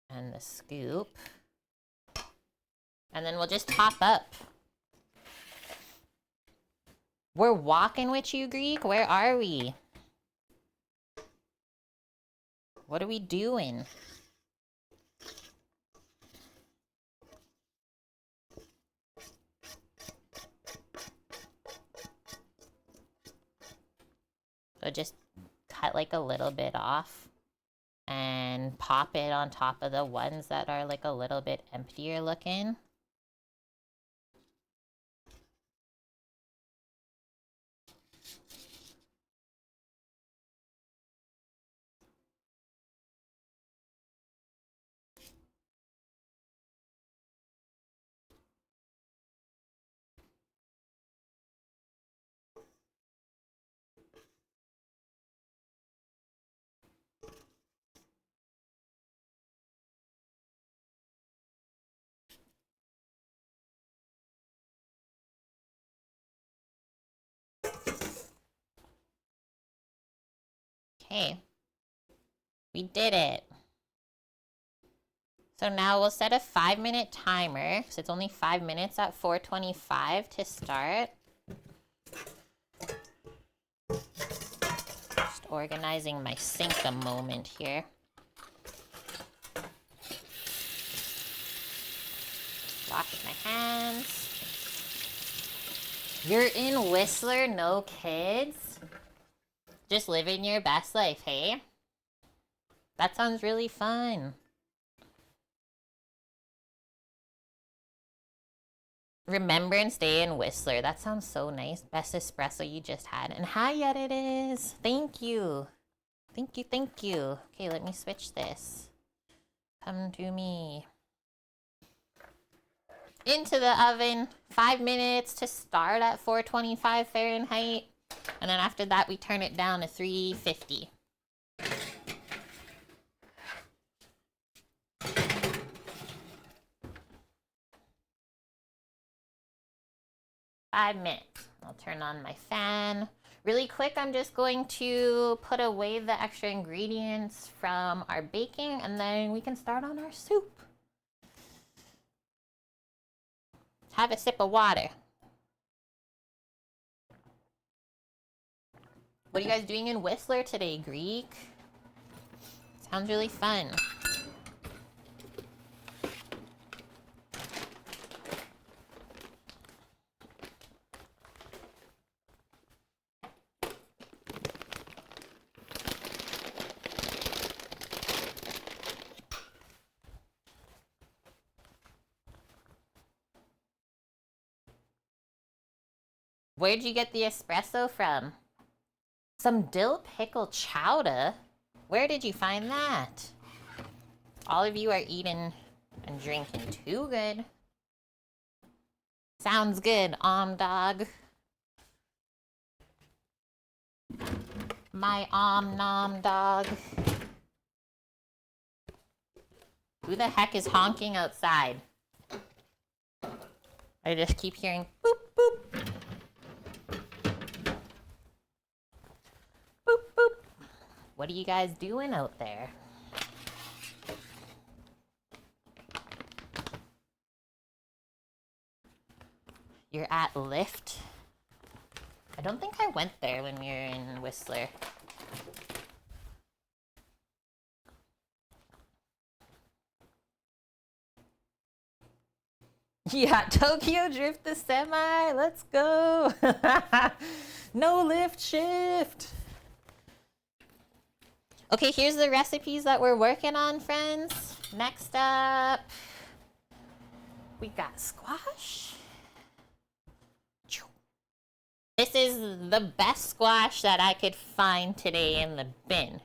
A: And the scoop. And then we'll just top up. We're walking with you, Greek? Where are we? What are we doing? So just cut like a little bit off and pop it on top of the ones that are like a little bit emptier looking. Okay, we did it. So now we'll set a 5-minute timer, because it's only 5 minutes at 425 to start. organizing my sink a moment here. Wash my hands. You're in Whistler, no kids? Just living your best life, hey? That sounds really fun. Remembrance Day in Whistler. That sounds so nice. Best espresso you just had. And hi, yet it is. Thank you. Thank you, thank you. Okay, let me switch this. Come to me. Into the oven. 5 minutes to start at 425 Fahrenheit. And then after that, we turn it down to 350. Five minutes. I'll turn on my fan. Really quick, I'm just going to put away the extra ingredients from our baking, and then we can start on our soup. Have a sip of water. What are you guys doing in Whistler today, Greek? Sounds really fun. Where'd you get the espresso from? Some dill pickle chowder? Where did you find that? All of you are eating and drinking too good. Sounds good, dog. My nom dog. Who the heck is honking outside? I just keep hearing boop, boop. Boop, boop. What are you guys doing out there? You're at Lyft? I don't think I went there when we were in Whistler. Yeah, Tokyo Drift the semi. Let's go. No lift shift. Okay, here's the recipes that we're working on, friends. Next up, we got squash. This is the best squash that I could find today in the bin.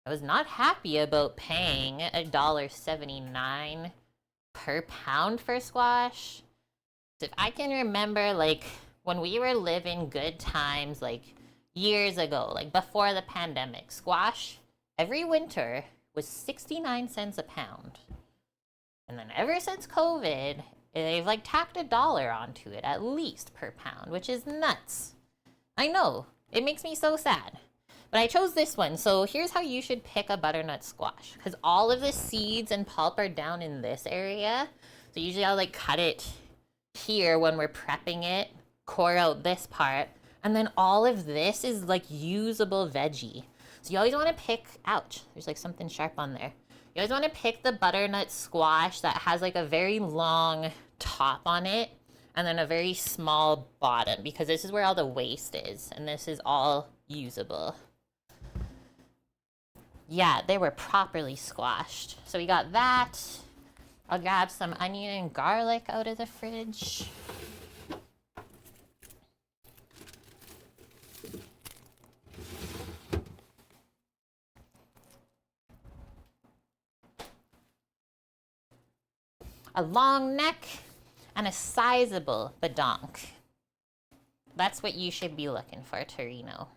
A: I was not happy about paying $1.79 per pound for squash. If I can remember, like, when we were living good times, like, years ago, like, before the pandemic, squash every winter was 69 cents a pound. And then ever since COVID, they've, like, tacked $1 onto it, at least, per pound, which is nuts. I know, it makes me so sad. But I chose this one, so here's how you should pick a butternut squash. Because all of the seeds and pulp are down in this area. So usually I'll like cut it here when we're prepping it, core out this part, and then all of this is like usable veggie. So you always want to pick, ouch, there's like something sharp on there. You always want to pick the butternut squash that has like a very long top on it and then a very small bottom, because this is where all the waste is and this is all usable. Yeah, they were properly squashed. So we got that. I'll grab some onion and garlic out of the fridge. A long neck and a sizable badonk. That's what you should be looking for, Torino.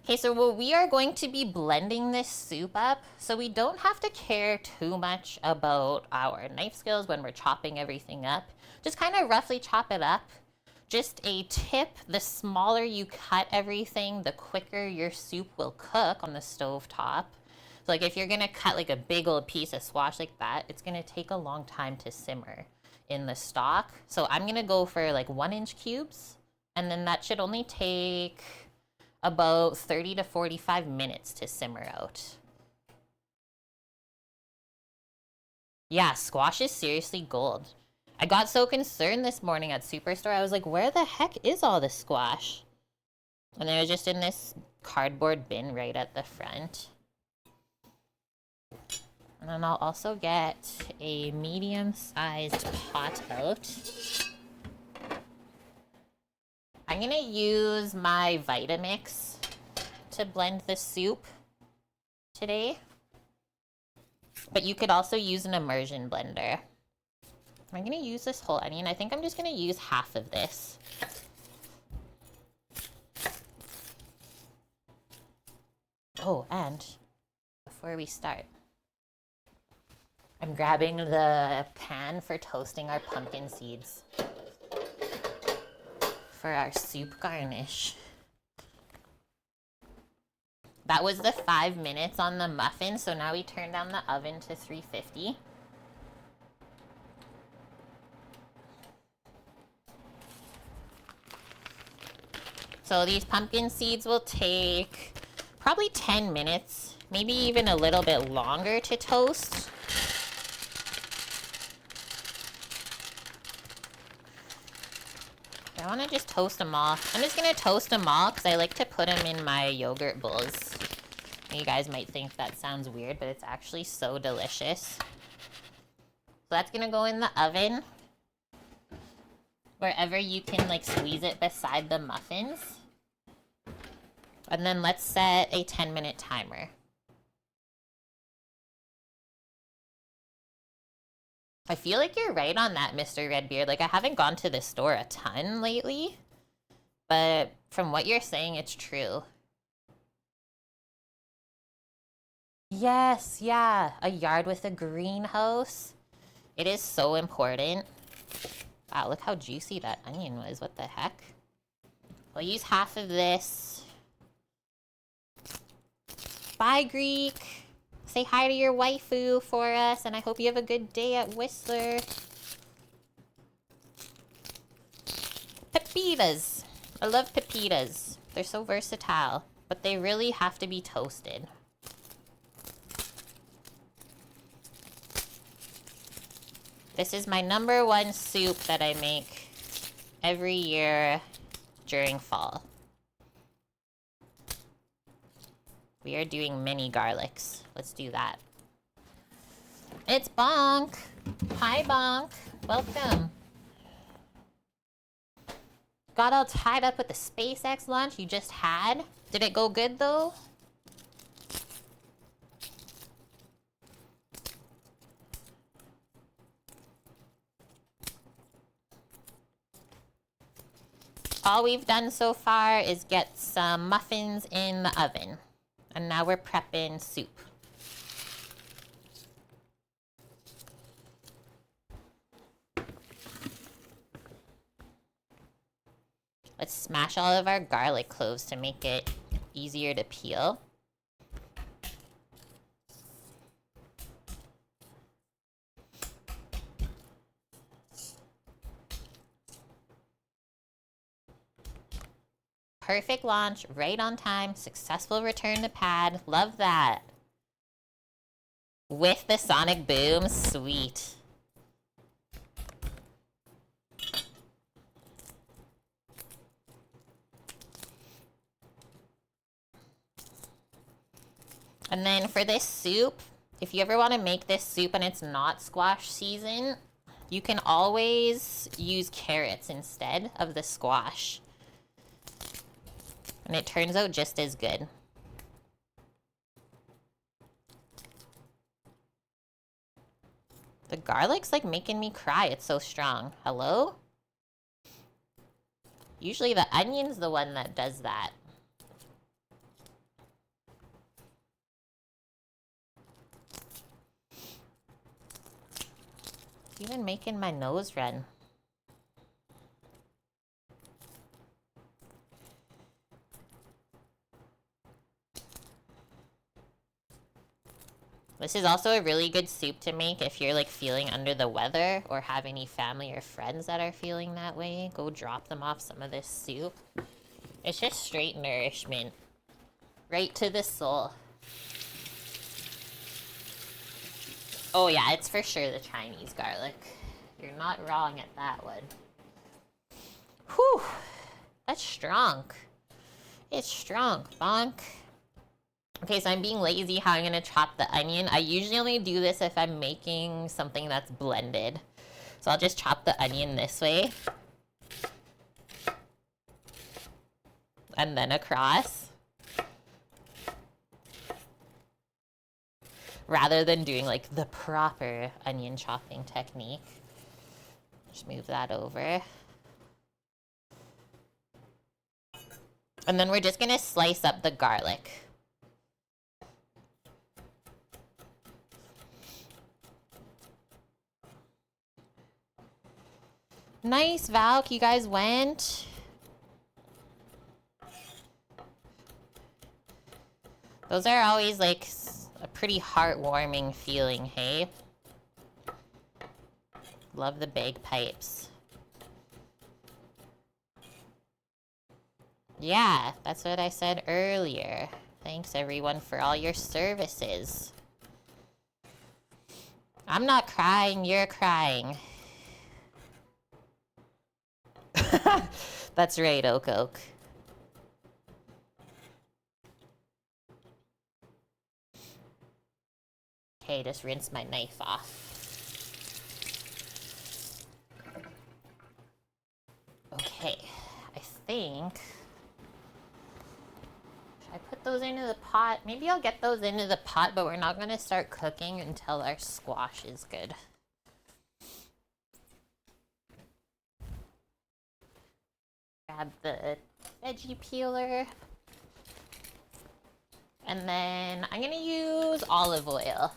A: Okay, so we are going to be blending this soup up, so we don't have to care too much about our knife skills when we're chopping everything up. Just kind of roughly chop it up. Just a tip, the smaller you cut everything, the quicker your soup will cook on the stove top. So like if you're gonna cut like a big old piece of squash like that, it's gonna take a long time to simmer in the stock. So I'm gonna go for like 1-inch cubes, And then that should only take about 30 to 45 minutes to simmer out. Yeah, squash is seriously gold. I got so concerned this morning at Superstore. I was like, where the heck is all this squash? And it was just in this cardboard bin right at the front. And then I'll also get a medium-sized pot out. I'm gonna use my Vitamix to blend the soup today. But you could also use an immersion blender. I'm gonna use this whole onion. I think I'm just gonna use half of this. Oh, and before we start, I'm grabbing the pan for toasting our pumpkin seeds for our soup garnish. That was the 5 minutes on the muffin, so now we turn down the oven to 350. So these pumpkin seeds will take probably 10 minutes, maybe even a little bit longer to toast. I want to just toast them all. I'm just going to toast them all because I like to put them in my yogurt bowls. You guys might think that sounds weird, but it's actually so delicious. So that's going to go in the oven, wherever you can like squeeze it beside the muffins. And then let's set a 10-minute timer. I feel like you're right on that, Mr. Redbeard. Like, I haven't gone to the store a ton lately, but from what you're saying, it's true. Yes, yeah, a yard with a greenhouse. It is so important. Wow, look how juicy that onion was. What the heck? I'll use half of this. Bye, Greek. Say hi to your waifu for us, and I hope you have a good day at Whistler. Pepitas. I love pepitas. They're so versatile, but they really have to be toasted. This is my #1 soup that I make every year during fall. We are doing mini garlics. Let's do that. It's Bonk. Hi, Bonk. Welcome. Got all tied up with the SpaceX launch you just had. Did it go good, though? All we've done so far is get some muffins in the oven. And now we're prepping soup. Let's smash all of our garlic cloves to make it easier to peel. Perfect launch, right on time, successful return to pad. Love that. With the sonic boom, sweet. And then for this soup, if you ever want to make this soup and it's not squash season, you can always use carrots instead of the squash. And it turns out just as good. The garlic's like making me cry. It's so strong. Hello? Usually the onion's the one that does that. It's even making my nose run. This is also a really good soup to make if you're like feeling under the weather or have any family or friends that are feeling that way. Go drop them off some of this soup. It's just straight nourishment. Right to the soul. Oh yeah, it's for sure the Chinese garlic. You're not wrong at that one. Whew! That's strong. It's strong, bonk. Okay, so I'm being lazy how I'm gonna chop the onion. I usually only do this if I'm making something that's blended. So I'll just chop the onion this way. And then across. Rather than doing like the proper onion chopping technique. Just move that over. And then we're just gonna slice up the garlic. Nice, Valk, you guys went. Those are always like a pretty heartwarming feeling, hey? Love the bagpipes. Yeah, that's what I said earlier. Thanks everyone for all your services. I'm not crying, you're crying. That's right, Oak Oak. Okay, just rinse my knife off. Okay, I think... Should I put those into the pot? Maybe I'll get those into the pot, but we're not gonna start cooking until our squash is good. Grab the veggie peeler. And then I'm gonna use olive oil.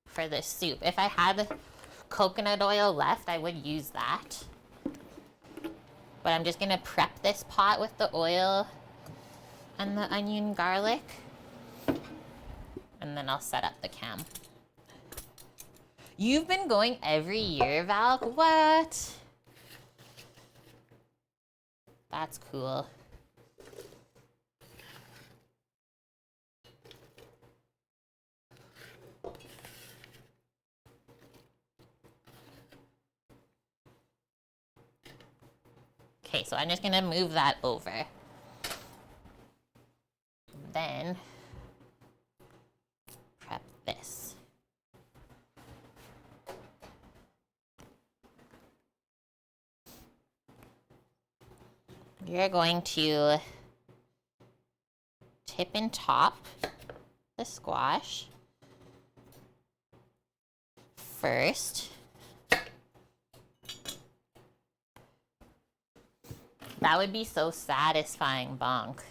A: For this soup. If I had coconut oil left, I would use that. But I'm just gonna prep this pot with the oil and the onion garlic. And then I'll set up the cam. You've been going every year, Val? What? That's cool. Okay, so I'm just gonna move that over. Then prep this. You're going to tip and top the squash first. That would be so satisfying, bonk.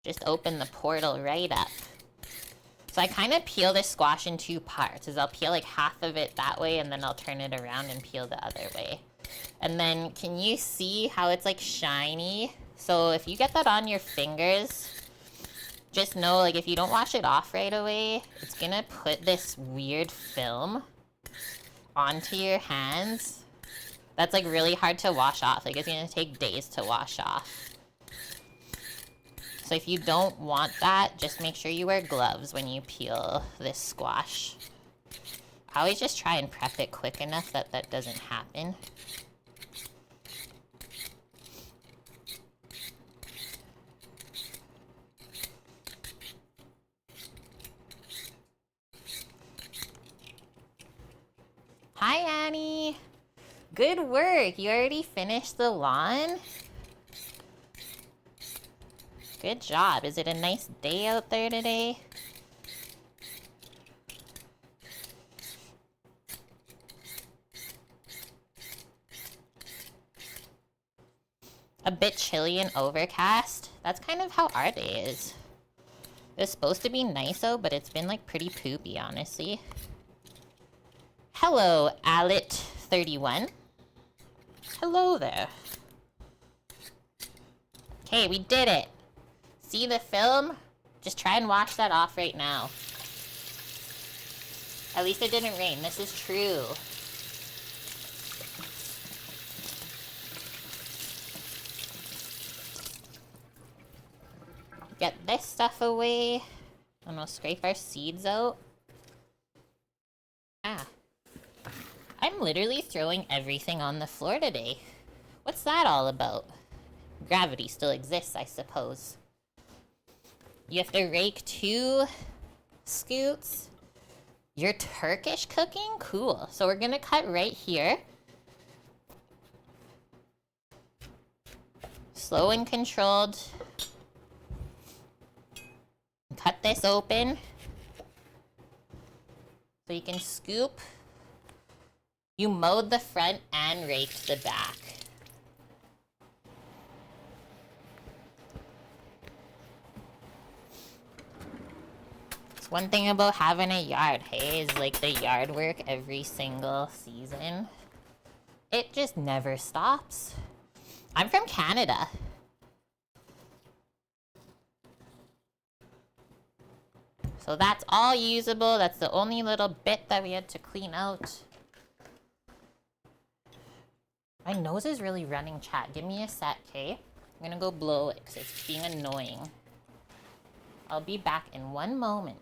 A: Just open the portal right up. So I kind of peel the squash in two parts. I'll peel like half of it that way and then I'll turn it around and peel the other way. And then can you see how it's like shiny? So if you get that on your fingers, just know like if you don't wash it off right away, it's gonna put this weird film onto your hands. That's like really hard to wash off. Like it's gonna take days to wash off. So if you don't want that, just make sure you wear gloves when you peel this squash. I always just try and prep it quick enough that that doesn't happen. Hi, Annie. Good work. You already finished the lawn? Good job. Is it a nice day out there today? A bit chilly and overcast. That's kind of how our day is. It's supposed to be nice out, but it's been like pretty poopy, honestly. Hello, Alit31. Hello there. Okay, we did it. See the film? Just try and wash that off right now. At least it didn't rain. This is true. Get this stuff away. And we'll scrape our seeds out. Ah. I'm literally throwing everything on the floor today. What's that all about? Gravity still exists, I suppose. You have to rake 2 scoots. You're Turkish cooking? Cool. So we're gonna cut right here. Slow and controlled. Cut this open. So you can scoop. You mowed the front and raked the back. It's one thing about having a yard, hey, is like the yard work every single season. It just never stops. I'm from Canada. So that's all usable. That's the only little bit that we had to clean out. My nose is really running, chat. Give me a sec, okay? I'm gonna go blow it because it's being annoying. I'll be back in 1 moment.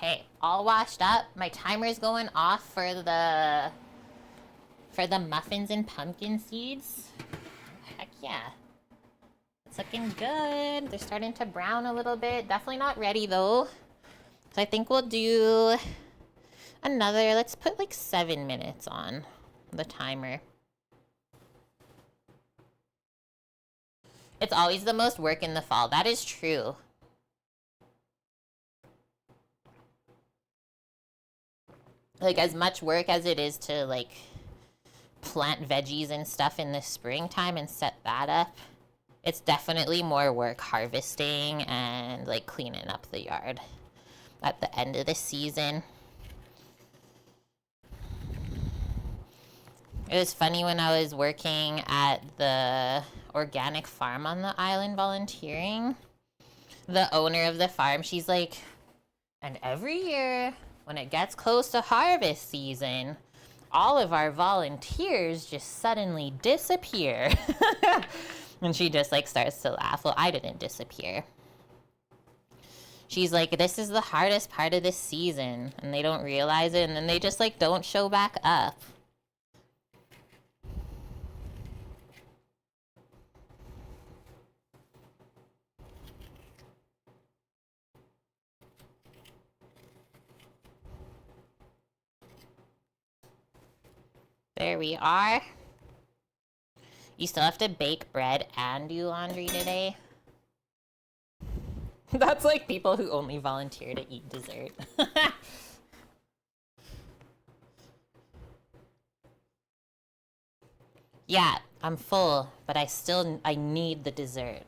A: Okay, all washed up. My timer's going off for the muffins and pumpkin seeds. Heck yeah. It's looking good. They're starting to brown a little bit. Definitely not ready though. So I think we'll do another, let's put like 7 minutes on the timer. It's always the most work in the fall. That is true. Like, as much work as it is to, like, plant veggies and stuff in the springtime and set that up, it's definitely more work harvesting and, like, cleaning up the yard at the end of the season. It was funny when I was working at the organic farm on the island volunteering. The owner of the farm, she's like, and every year when it gets close to harvest season, all of our volunteers just suddenly disappear. And she just like starts to laugh. Well, I didn't disappear. She's like, this is the hardest part of this season, and they don't realize it, and then they just like don't show back up. There we are. You still have to bake bread and do laundry today? That's like people who only volunteer to eat dessert. Yeah, I'm full, but I need the dessert.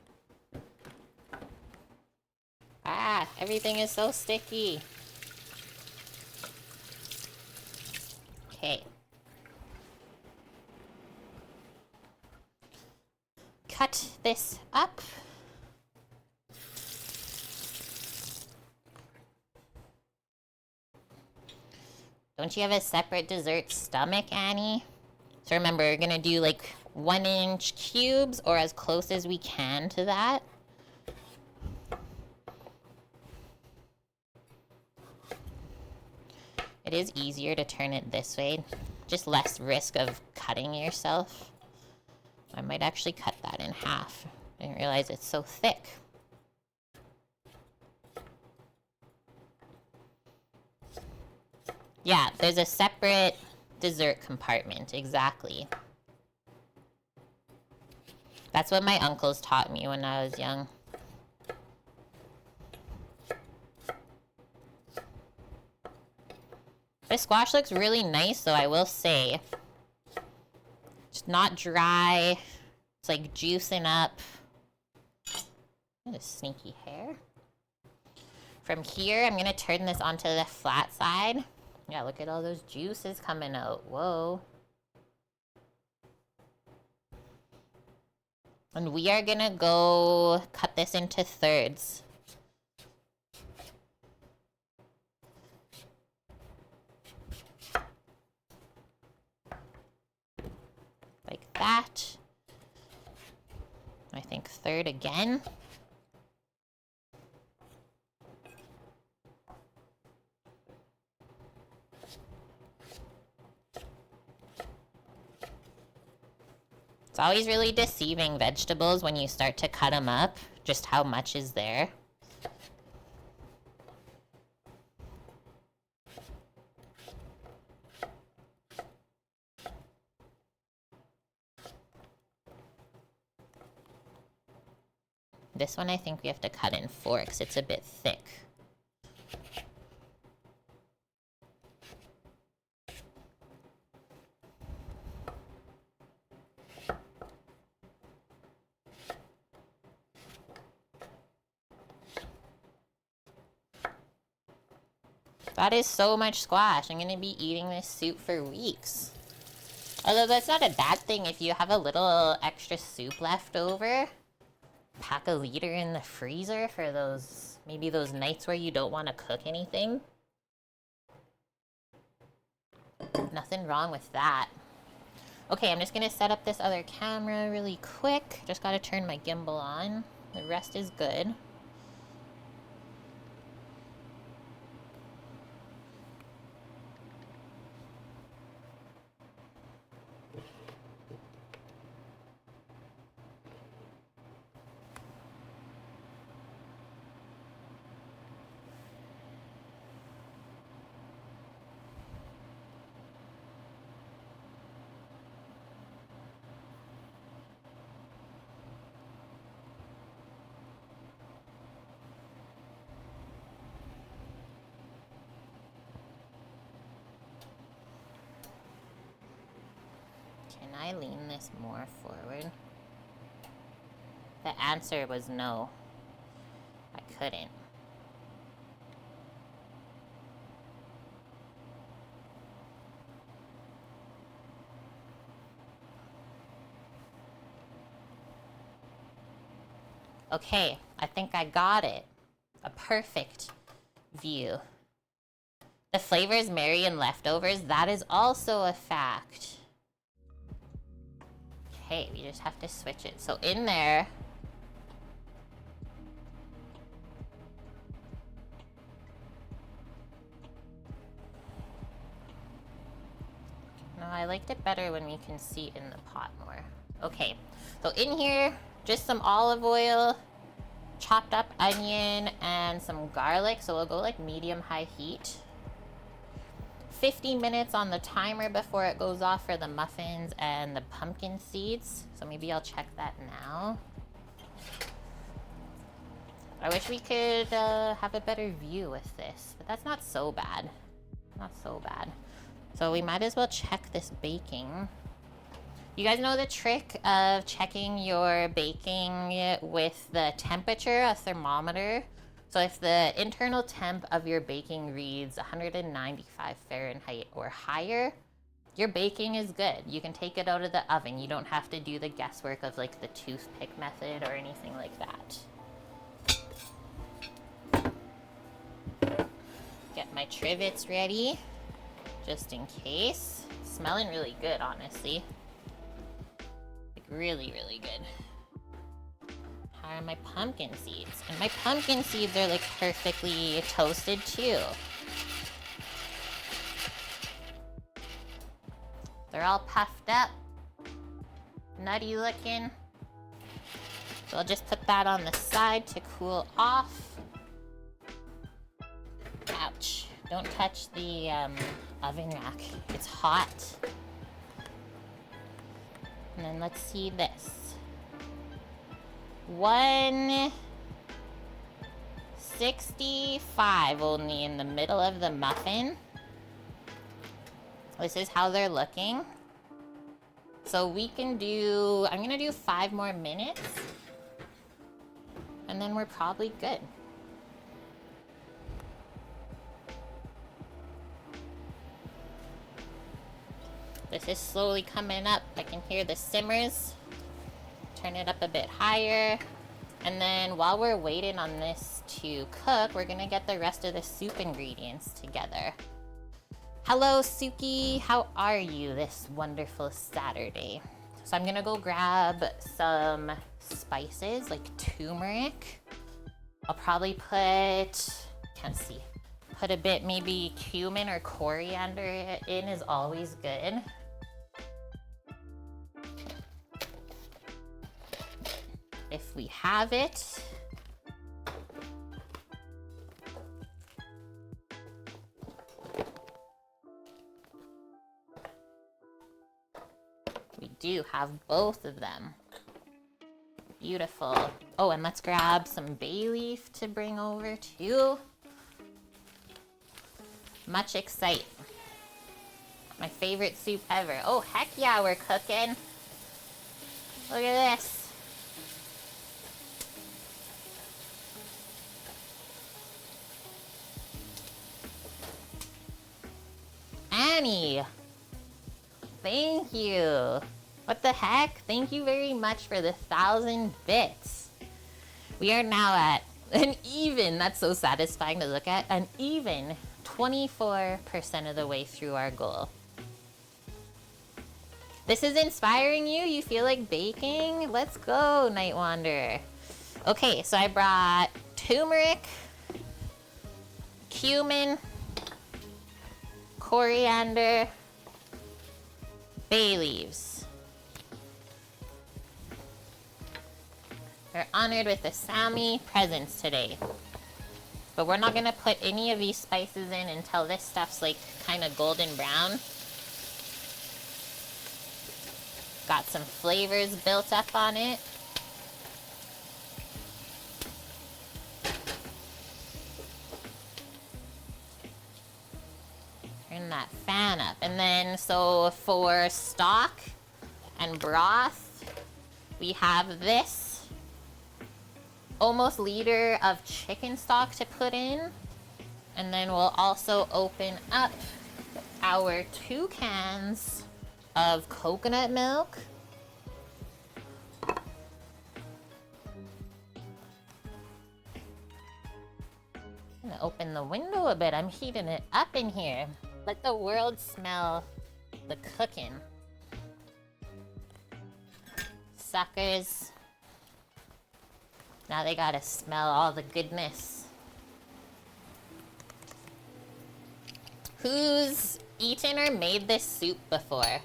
A: Ah, everything is so sticky. Okay. Cut this up. Don't you have a separate dessert stomach, Annie? So remember, we're gonna do like 1-inch cubes or as close as we can to that. It is easier to turn it this way, just less risk of cutting yourself. I might actually cut that in half. I didn't realize it's so thick. Yeah, there's a separate dessert compartment, exactly. That's what my uncles taught me when I was young. This squash looks really nice, though, I will say. It's not dry. It's like juicing up. What a sneaky hair. From here, I'm gonna turn this onto the flat side. Yeah, look at all those juices coming out. Whoa. And we are gonna go cut this into thirds. Like that. I think third again. It's always really deceiving vegetables when you start to cut them up, just how much is there. This one I think we have to cut in forks, it's a bit thick. That is so much squash. I'm gonna be eating this soup for weeks. Although that's not a bad thing if you have a little extra soup left over. Pack a liter in the freezer for those, maybe those nights where you don't want to cook anything. Nothing wrong with that. Okay, I'm just gonna set up this other camera really quick. Just gotta turn my gimbal on. The rest is good. Can I lean this more forward? The answer was no. I couldn't. Okay, I think I got it. A perfect view. The flavors marry in leftovers, that is also a fact. Okay, we just have to switch it. So in there, no, I liked it better when we can see in the pot more. Okay, so in here, just some olive oil, chopped up onion, and some garlic. So we'll go like medium-high heat. 50 minutes on the timer before it goes off for the muffins and the pumpkin seeds. So maybe I'll check that now. I wish we could have a better view with this, but that's not so bad. Not so bad. So we might as well check this baking. You guys know the trick of checking your baking with the temperature, a thermometer? So if the internal temp of your baking reads 195 Fahrenheit or higher, your baking is good. You can take it out of the oven. You don't have to do the guesswork of like the toothpick method or anything like that. Get my trivets ready, just in case. Smelling really good, honestly. Like really, really good. How are my pumpkin seeds? And my pumpkin seeds are like perfectly toasted too. They're all puffed up, nutty looking. So I'll just put that on the side to cool off. Ouch. Don't touch the oven rack. It's hot. And then let's see this. 165 only in the middle of the muffin. This is how they're looking. So we can do, I'm gonna do 5 more minutes. And then we're probably good. This is slowly coming up. I can hear the simmers. Turn it up a bit higher. And then while we're waiting on this to cook, we're gonna get the rest of the soup ingredients together. Hello, Suki. How are you this wonderful Saturday? So I'm gonna go grab some spices like turmeric. I'll probably put, can't see, put a bit maybe cumin or coriander in is always good. If we have it. We do have both of them. Beautiful. Oh, and let's grab some bay leaf to bring over too. Much excite. My favorite soup ever. Oh, heck yeah, we're cooking. Look at this. Annie, thank you. What the heck? Thank you very much for the 1,000 bits. We are now at an even, that's so satisfying to look at, an even 24% of the way through our goal. This is inspiring you? You feel like baking? Let's go, Night Wanderer. Okay, so I brought turmeric, cumin, coriander, bay leaves. We're honored with the Sami presents today. But we're not gonna put any of these spices in until this stuff's like kind of golden brown. Got some flavors built up on it. Turn that fan up. And then, so for stock and broth, we have this almost liter of chicken stock to put in. And then we'll also open up our 2 cans of coconut milk. I'm gonna open the window a bit. I'm heating it up in here. Let the world smell the cooking. Suckers. Now they gotta smell all the goodness. Who's eaten or made this soup before?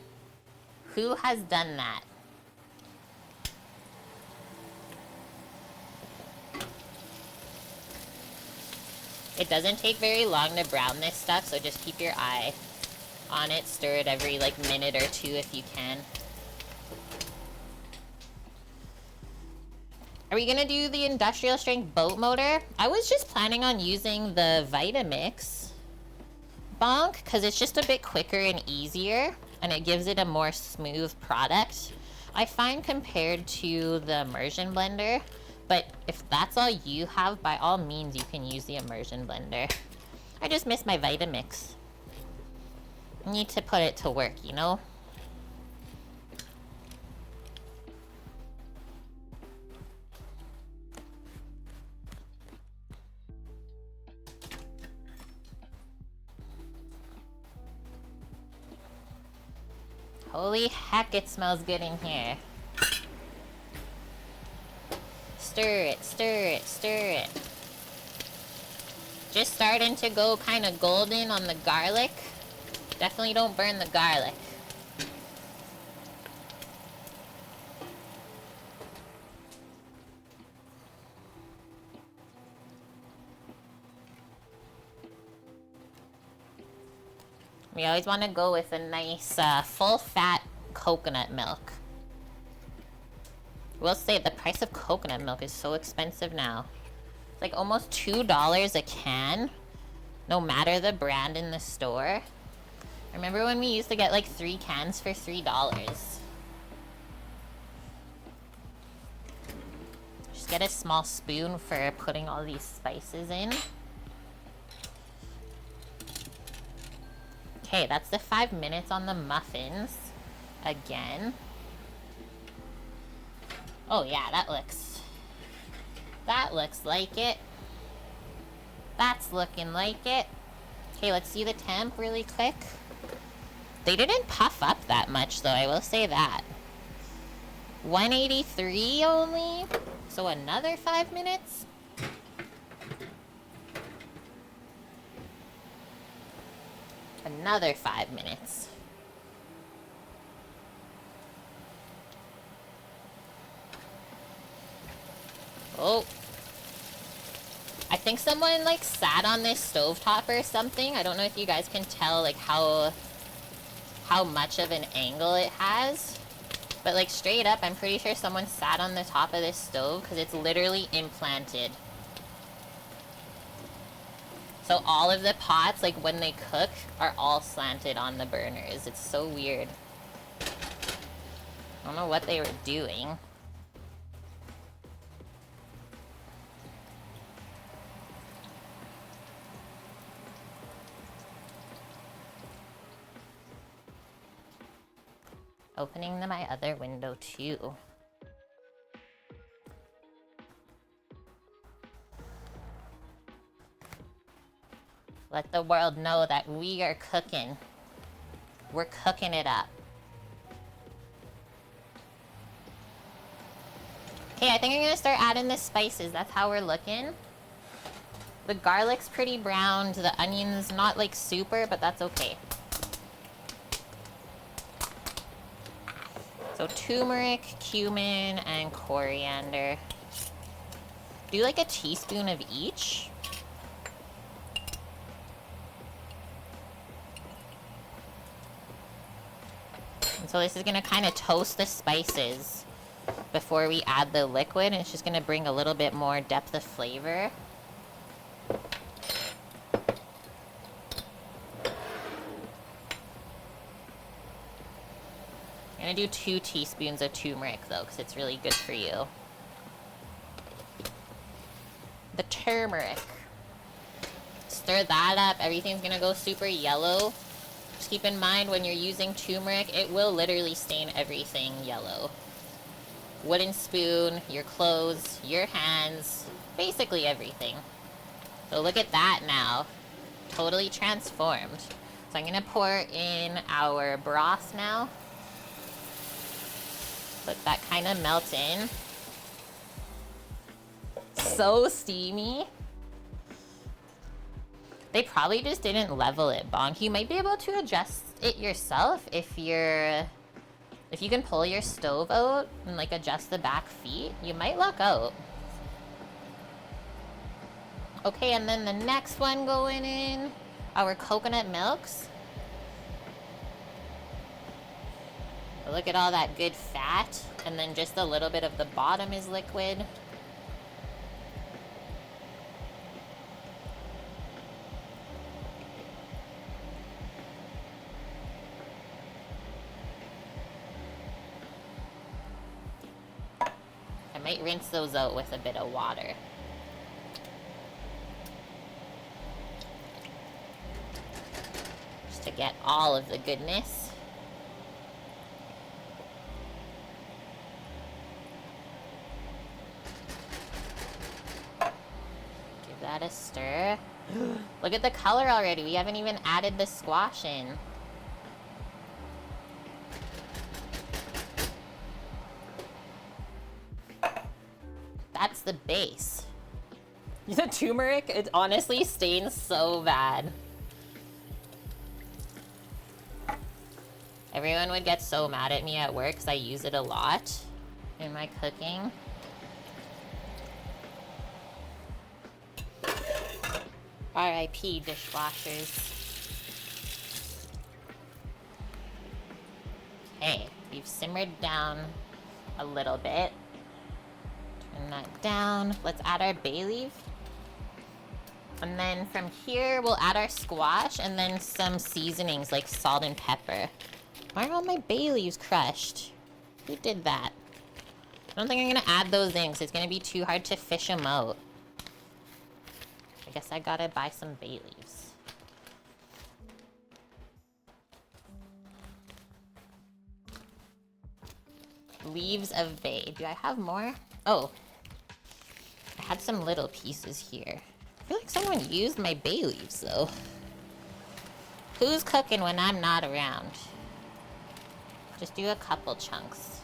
A: Who has done that? It doesn't take very long to brown this stuff, so just keep your eye on it. Stir it every like minute or 2 if you can. Are we gonna do the industrial strength boat motor? I was just planning on using the Vitamix bonk because it's just a bit quicker and easier and it gives it a more smooth product, I find, compared to the immersion blender. But if that's all you have, by all means you can use the immersion blender. I just miss my Vitamix. I need to put it to work, you know? Holy heck, it smells good in here. Stir it, stir it, stir it. Just starting to go kind of golden on the garlic. Definitely don't burn the garlic. We always want to go with a nice full-fat coconut milk. We'll say the price of coconut milk is so expensive now. It's like almost $2 a can, no matter the brand in the store. Remember when we used to get like 3 cans for $3? Just get a small spoon for putting all these spices in. Okay, that's the 5 minutes on the muffins. Again. Oh yeah, that looks like it. That's looking like it. Okay, let's see the temp really quick. They didn't puff up that much though, I will say that. 183 only. So another 5 minutes. Another 5 minutes. Oh. I think someone like sat on this stovetop or something. I don't know if you guys can tell like how much of an angle it has. But like straight up, I'm pretty sure someone sat on the top of this stove because it's literally implanted. So all of the pots, like when they cook, are all slanted on the burners. It's so weird. I don't know what they were doing. Opening my other window too. Let the world know that we are cooking. We're cooking it up. Okay, I think I'm gonna start adding the spices. That's how we're looking. The garlic's pretty browned. The onion's not like super, but that's okay. So turmeric, cumin, and coriander. Do like a teaspoon of each. And so this is gonna kind of toast the spices before we add the liquid, and it's just gonna bring a little bit more depth of flavor. I'm gonna do 2 teaspoons of turmeric though, because it's really good for you. The turmeric. Stir that up. Everything's gonna go super yellow. Just keep in mind when you're using turmeric, it will literally stain everything yellow. Wooden spoon, your clothes, your hands, basically everything. So look at that now. Totally transformed. So I'm gonna pour in our broth now. Let that kind of melt in. So steamy. They probably just didn't level it, Bonk. You might be able to adjust it yourself if you can pull your stove out and like adjust the back feet. You might luck out. Okay, and then the next one going in, our coconut milks. Look at all that good fat, and then just a little bit of the bottom is liquid. I might rinse those out with a bit of water. Just to get all of the goodness. That a stir. Look at the color already. We haven't even added the squash in. That's the base. The turmeric, it honestly stains so bad. Everyone would get so mad at me at work because I use it a lot in my cooking. RIP dishwashers. they've simmered down a little bit. Turn that down. Let's add our bay leaf. And then from here, we'll add our squash and then some seasonings like salt and pepper. Why are all my bay leaves crushed? Who did that? I don't think I'm gonna add those in because it's gonna be too hard to fish them out. I guess I gotta buy some bay leaves. Leaves of bay. Do I have more? Oh. I had some little pieces here. I feel like someone used my bay leaves, though. Who's cooking when I'm not around? Just do a couple chunks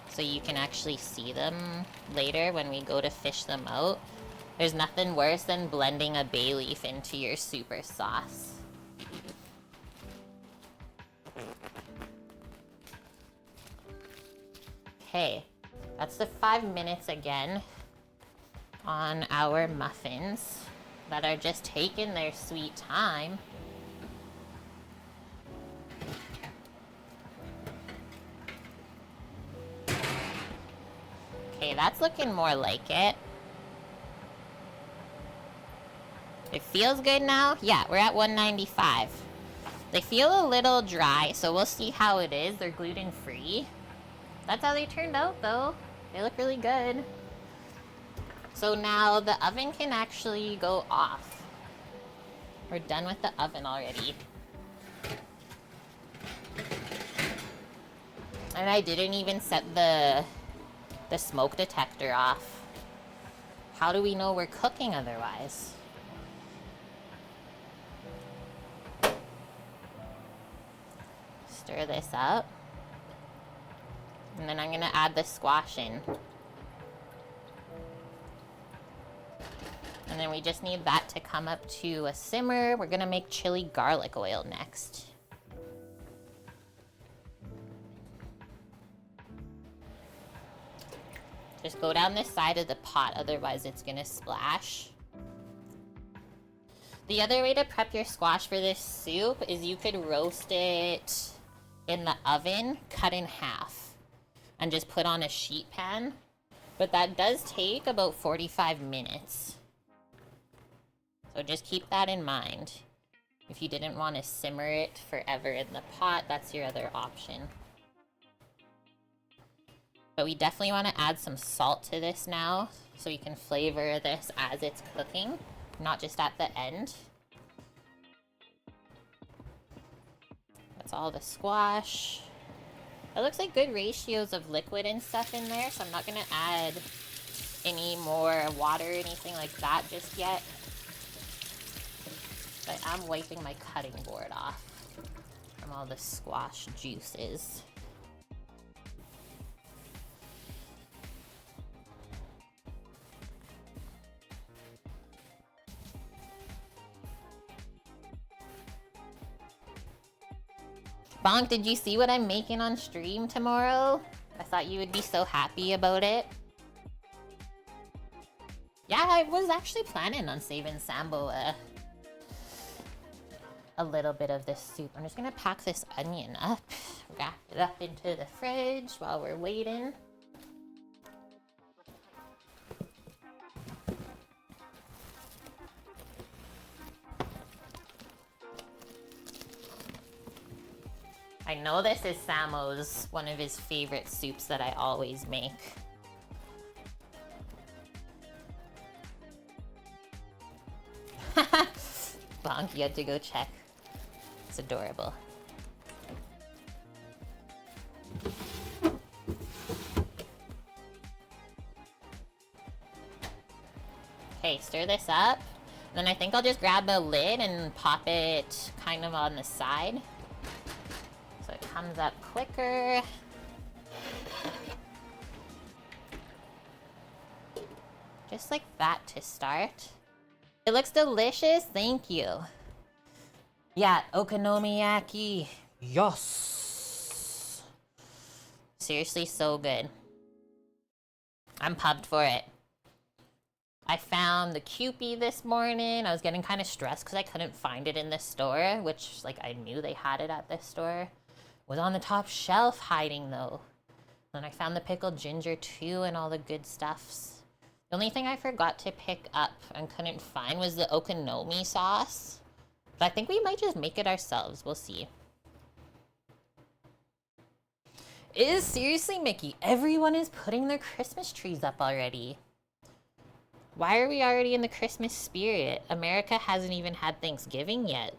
A: so you can actually see them later when we go to fish them out. There's nothing worse than blending a bay leaf into your super sauce. Okay, that's the 5 minutes again on our muffins that are just taking their sweet time. Okay, that's looking more like it. It feels good now? Yeah, we're at 195. They feel a little dry, so we'll see how it is. They're gluten-free. That's how they turned out, though. They look really good. So now the oven can actually go off. We're done with the oven already. And I didn't even set the smoke detector off. How do we know we're cooking otherwise? Stir this up. And then I'm gonna add the squash in. And then we just need that to come up to a simmer. We're gonna make chili garlic oil next. Just go down this side of the pot, otherwise it's gonna splash. The other way to prep your squash for this soup is you could roast it in the oven, cut in half, and just put on a sheet pan. But that does take about 45 minutes. So just keep that in mind. If you didn't want to simmer it forever in the pot, that's your other option. But we definitely want to add some salt to this now, so you can flavor this as it's cooking, not just at the end. That's all the squash. It looks like good ratios of liquid and stuff in there, so I'm not going to add any more water or anything like that just yet. But I'm wiping my cutting board off from all the squash juices. Bonk, did you see what I'm making on stream tomorrow? I thought you would be so happy about it. Yeah, I was actually planning on saving Sambo a little bit of this soup. I'm just gonna pack this onion up, wrap it up into the fridge while we're waiting. I know this is Samo's, one of his favorite soups that I always make. Bonk, you had to go check. It's adorable. Okay, stir this up. Then I think I'll just grab the lid and pop it kind of on the side, so it comes up quicker. Just like that to start. It looks delicious, thank you. Yeah, okonomiyaki. Yes. Seriously, so good. I'm pumped for it. I found the Kewpie this morning. I was getting kind of stressed because I couldn't find it in the store, which, like, I knew they had it at this store. Was on the top shelf hiding though. Then I found the pickled ginger too and all the good stuffs. The only thing I forgot to pick up and couldn't find was the okonomi sauce. But I think we might just make it ourselves. We'll see. Seriously, Mickey, everyone is putting their Christmas trees up already. Why are we already in the Christmas spirit? America hasn't even had Thanksgiving yet.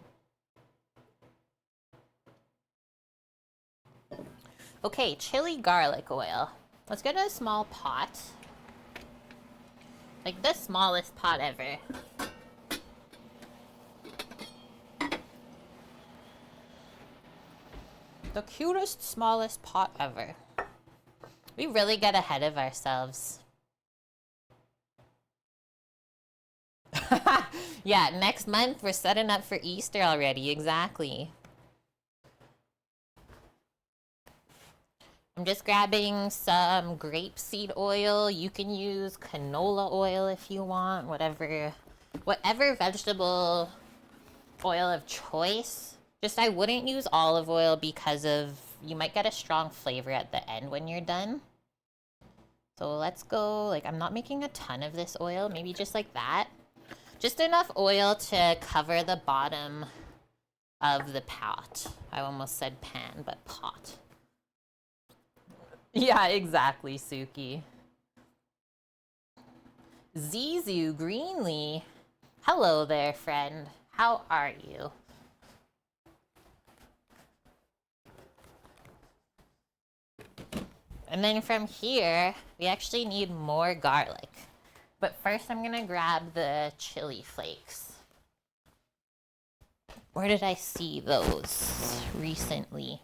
A: Okay, chili garlic oil. Let's get a small pot. Like the smallest pot ever. The cutest, smallest pot ever. We really get ahead of ourselves. Yeah, next month we're setting up for Easter already, exactly. I'm just grabbing some grapeseed oil. You can use canola oil if you want, whatever vegetable oil of choice. Just I wouldn't use olive oil because you might get a strong flavor at the end when you're done. So let's go, like I'm not making a ton of this oil, maybe just like that. Just enough oil to cover the bottom of the pot. I almost said pan, but pot. Yeah, exactly, Suki. Zizu Greenlee. Hello there, friend. How are you? And then from here, we actually need more garlic. But first I'm gonna grab the chili flakes. Where did I see those recently?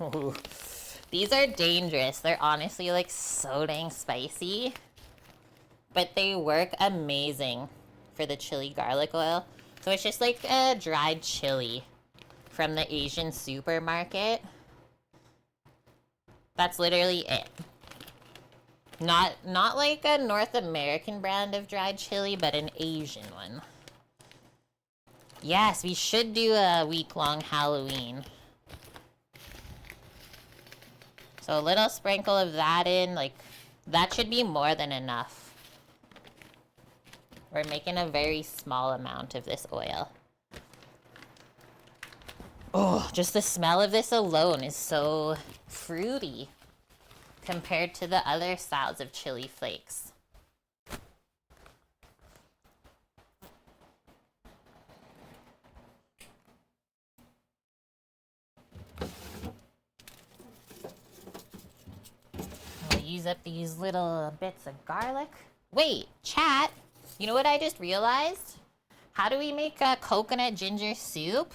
A: Ooh. These are dangerous. They're honestly like so dang spicy. But they work amazing for the chili garlic oil. So it's just like a dried chili from the Asian supermarket. That's literally it. Not like a North American brand of dried chili, but an Asian one. Yes, we should do a week-long Halloween. So a little sprinkle of that in, like, that should be more than enough. We're making a very small amount of this oil. Oh, just the smell of this alone is so fruity compared to the other styles of chili flakes. I'll use up these little bits of garlic. Wait, chat, you know what I just realized? How do we make a coconut ginger soup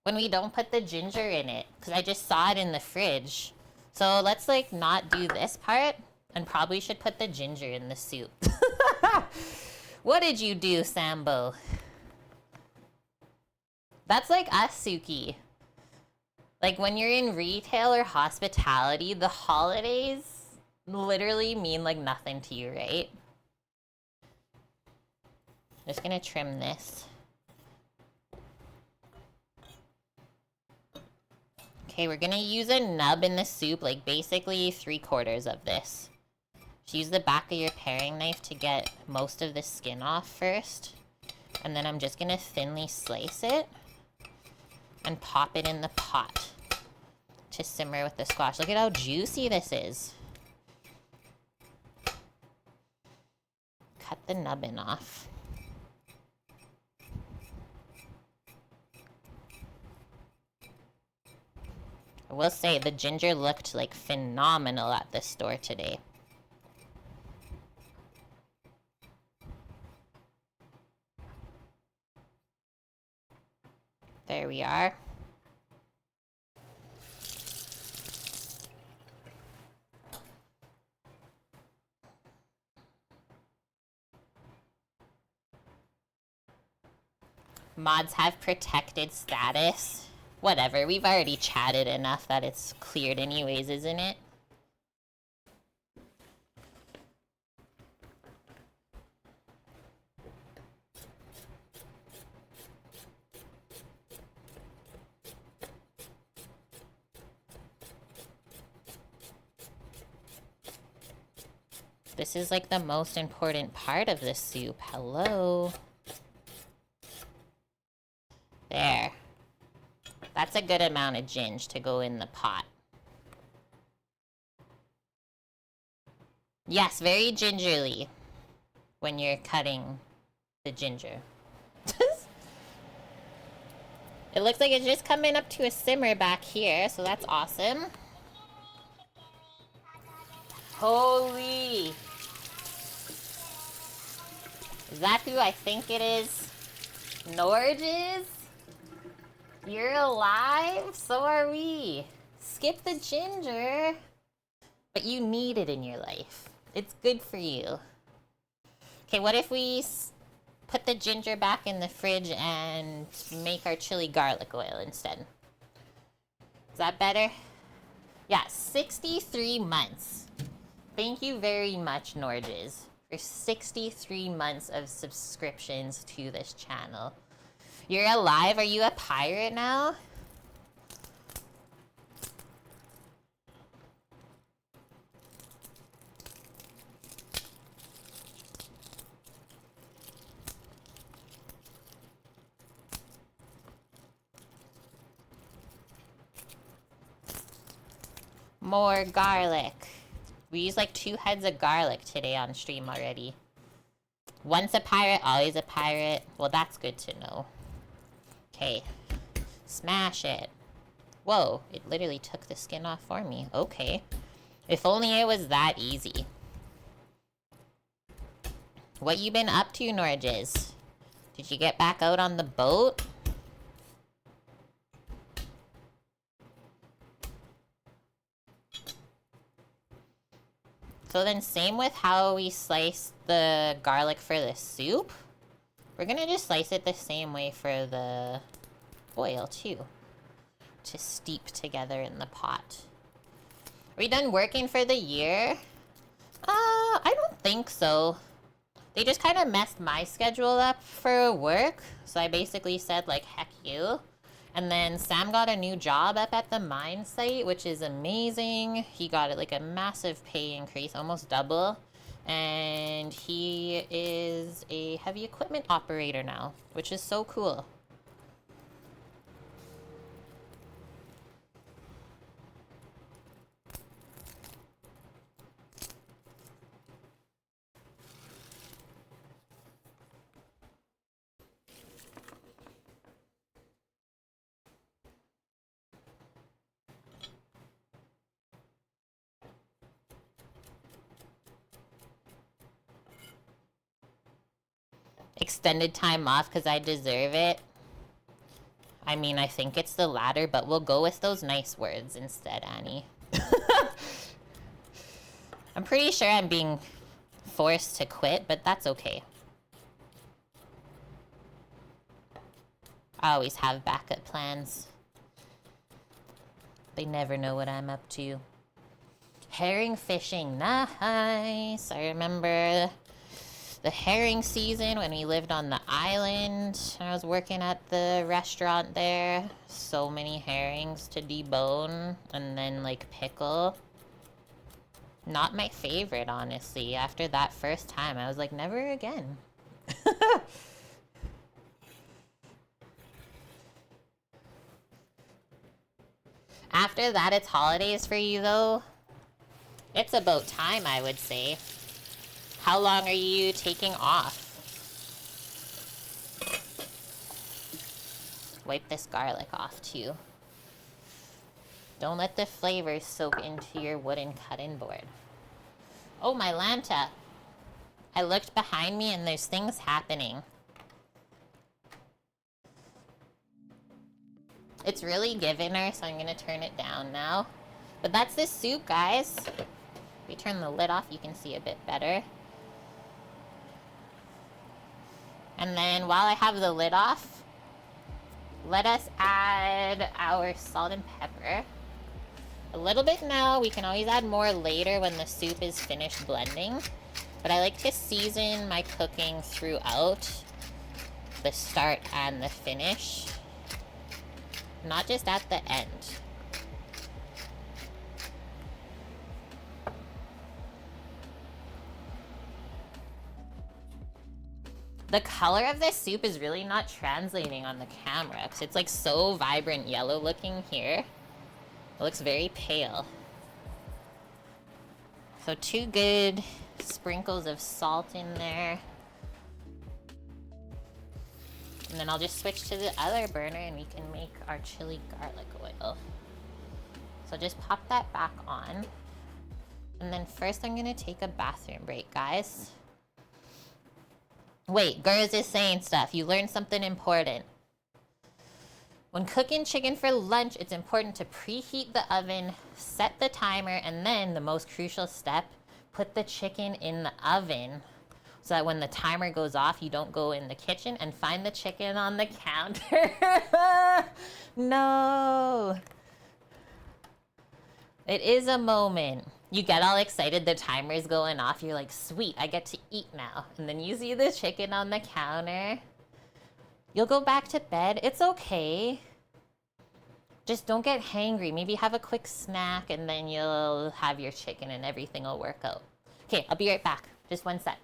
A: when we don't put the ginger in it? Because I just saw it in the fridge. So let's like not do this part and probably should put the ginger in the soup. What did you do, Sambo? That's like us, Suki. Like when you're in retail or hospitality, the holidays literally mean like nothing to you, right? Just gonna trim this. Okay, we're gonna use a nub in the soup, like basically 3/4 of this. Just use the back of your paring knife to get most of the skin off first. And then I'm just gonna thinly slice it and pop it in the pot to simmer with the squash. Look at how juicy this is. Cut the nubbin off. I will say the ginger looked like phenomenal at the store today. There we are. Mods have protected status. Whatever, we've already chatted enough that it's cleared anyways, isn't it? This is like the most important part of this soup. Hello. There. That's a good amount of ginger to go in the pot. Yes, very gingerly when you're cutting the ginger. It looks like it's just coming up to a simmer back here, so that's awesome. Holy! Is that who I think it is? Norge is? You're alive? So are we. Skip the ginger. But you need it in your life. It's good for you. Okay, what if we put the ginger back in the fridge and make our chili garlic oil instead? Is that better? Yeah, 63 months. Thank you very much, Norges, for 63 months of subscriptions to this channel. You're alive? Are you a pirate now? More garlic. We used like 2 heads of garlic today on stream already. Once a pirate, always a pirate. Well, that's good to know. Okay. Smash it. Whoa, it literally took the skin off for me. Okay. If only it was that easy. What you been up to, Norges? Did you get back out on the boat? So then same with how we slice the garlic for the soup. We're gonna just slice it the same way for the oil too. To steep together in the pot. Are we done working for the year? I don't think so. They just kind of messed my schedule up for work. So I basically said like, heck you. And then Sam got a new job up at the mine site, which is amazing. He got like a massive pay increase, almost double. And he is a heavy equipment operator now, which is so cool. Extended time off because I deserve it. I mean, I think it's the latter, but we'll go with those nice words instead, Annie. I'm pretty sure I'm being forced to quit, but that's okay. I always have backup plans. They never know what I'm up to. Herring fishing, nice. I remember the herring season when we lived on the island. I was working at the restaurant there. So many herrings to debone and then like pickle. Not my favorite, honestly. After that first time, I was like, never again. After that, it's holidays for you though. It's about time, I would say. How long are you taking off? Wipe this garlic off too. Don't let the flavors soak into your wooden cutting board. Oh, my Lanta. I looked behind me and there's things happening. It's really giving her, so I'm gonna turn it down now. But that's the soup, guys. If we turn the lid off, you can see a bit better. And then while I have the lid off, let us add our salt and pepper. A little bit now. We can always add more later when the soup is finished blending. But I like to season my cooking throughout the start and the finish. Not just at the end. The color of this soup is really not translating on the camera because it's like so vibrant yellow looking here. It looks very pale. So 2 good sprinkles of salt in there. And then I'll just switch to the other burner and we can make our chili garlic oil. So just pop that back on. And then first I'm gonna take a bathroom break, guys. Wait, Gurs is saying stuff. You learned something important. When cooking chicken for lunch, it's important to preheat the oven, set the timer, and then the most crucial step, put the chicken in the oven so that when the timer goes off, you don't go in the kitchen and find the chicken on the counter. No. It is a moment. You get all excited, the timer's going off. You're like, sweet, I get to eat now. And then you see the chicken on the counter. You'll go back to bed. It's okay. Just don't get hangry. Maybe have a quick snack and then you'll have your chicken and everything will work out. Okay, I'll be right back. Just 1 sec.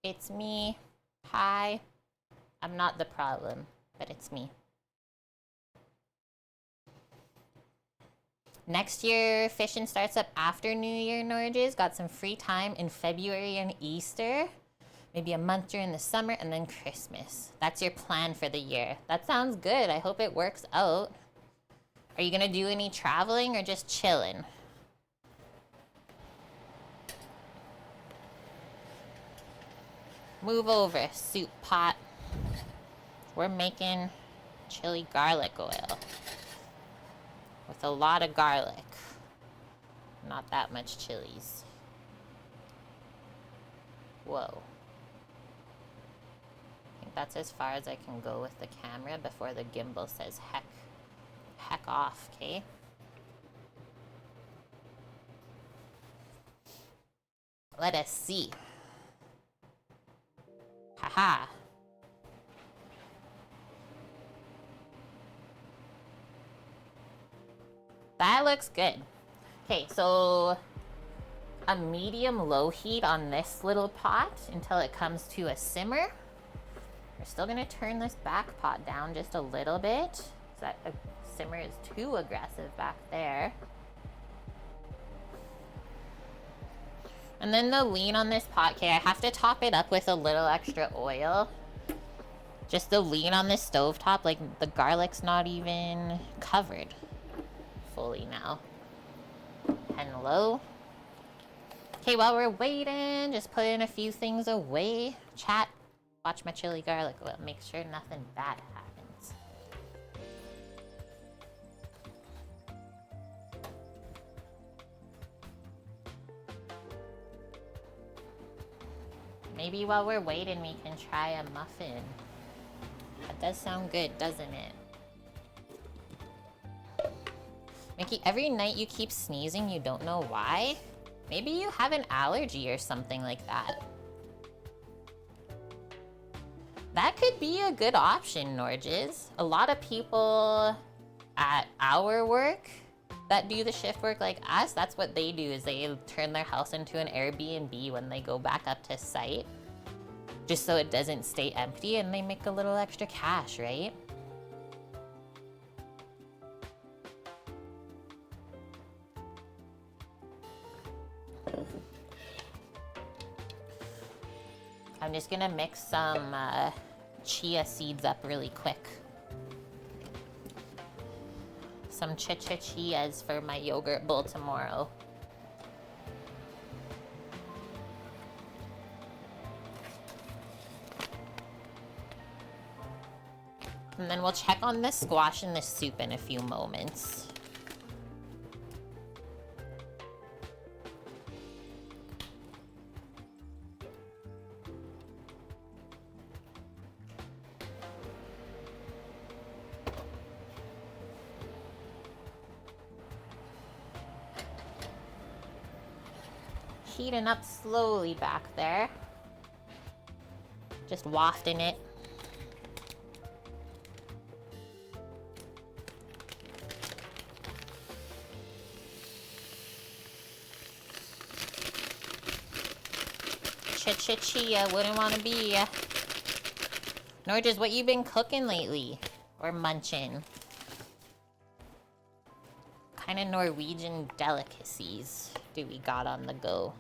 A: It's me. Hi. I'm not the problem, but it's me. Next year, fishing starts up after New Year, Norges. Got some free time in February and Easter. Maybe a month during the summer and then Christmas. That's your plan for the year. That sounds good. I hope it works out. Are you gonna do any traveling or just chilling? Move over, soup pot. We're making chili garlic oil with a lot of garlic. Not that much chilies. Whoa. I think that's as far as I can go with the camera before the gimbal says heck off, okay? Let us see. Haha. That looks good. Okay, so a medium-low heat on this little pot until it comes to a simmer. We're still gonna turn this back pot down just a little bit, so that a simmer is too aggressive back there. And then the lean on this pot, okay, I have to top it up with a little extra oil. Just the lean on this stovetop, like the garlic's not even covered fully now. And low. Okay, while we're waiting, just put in a few things away. Chat, watch my chili garlic oil. Make sure nothing bad happens. Maybe while we're waiting, we can try a muffin. That does sound good, doesn't it? Mickey, every night you keep sneezing, you don't know why? Maybe you have an allergy or something like that. That could be a good option, Norges. A lot of people at our work that do the shift work like us, that's what they do, is they turn their house into an Airbnb when they go back up to site. Just so it doesn't stay empty and they make a little extra cash, right? I'm just gonna mix some chia seeds up really quick. Some chias for my yogurt bowl tomorrow. And then we'll check on the squash and the soup in a few moments. Heating up slowly back there. Just wafting it. Chia, wouldn't want to be. Norges, what you been cooking lately? Or munching? Kind of Norwegian delicacies do we got on the go?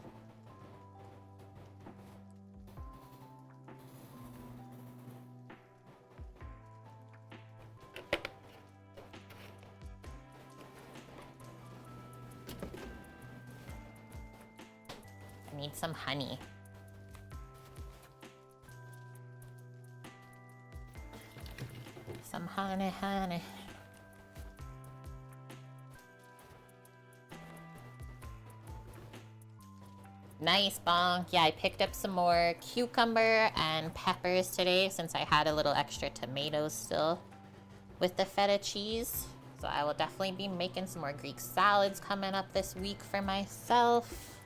A: I need some honey. Some honey. Nice, Bonk. Yeah, I picked up some more cucumber and peppers today since I had a little extra tomatoes still with the feta cheese. So I will definitely be making some more Greek salads coming up this week for myself.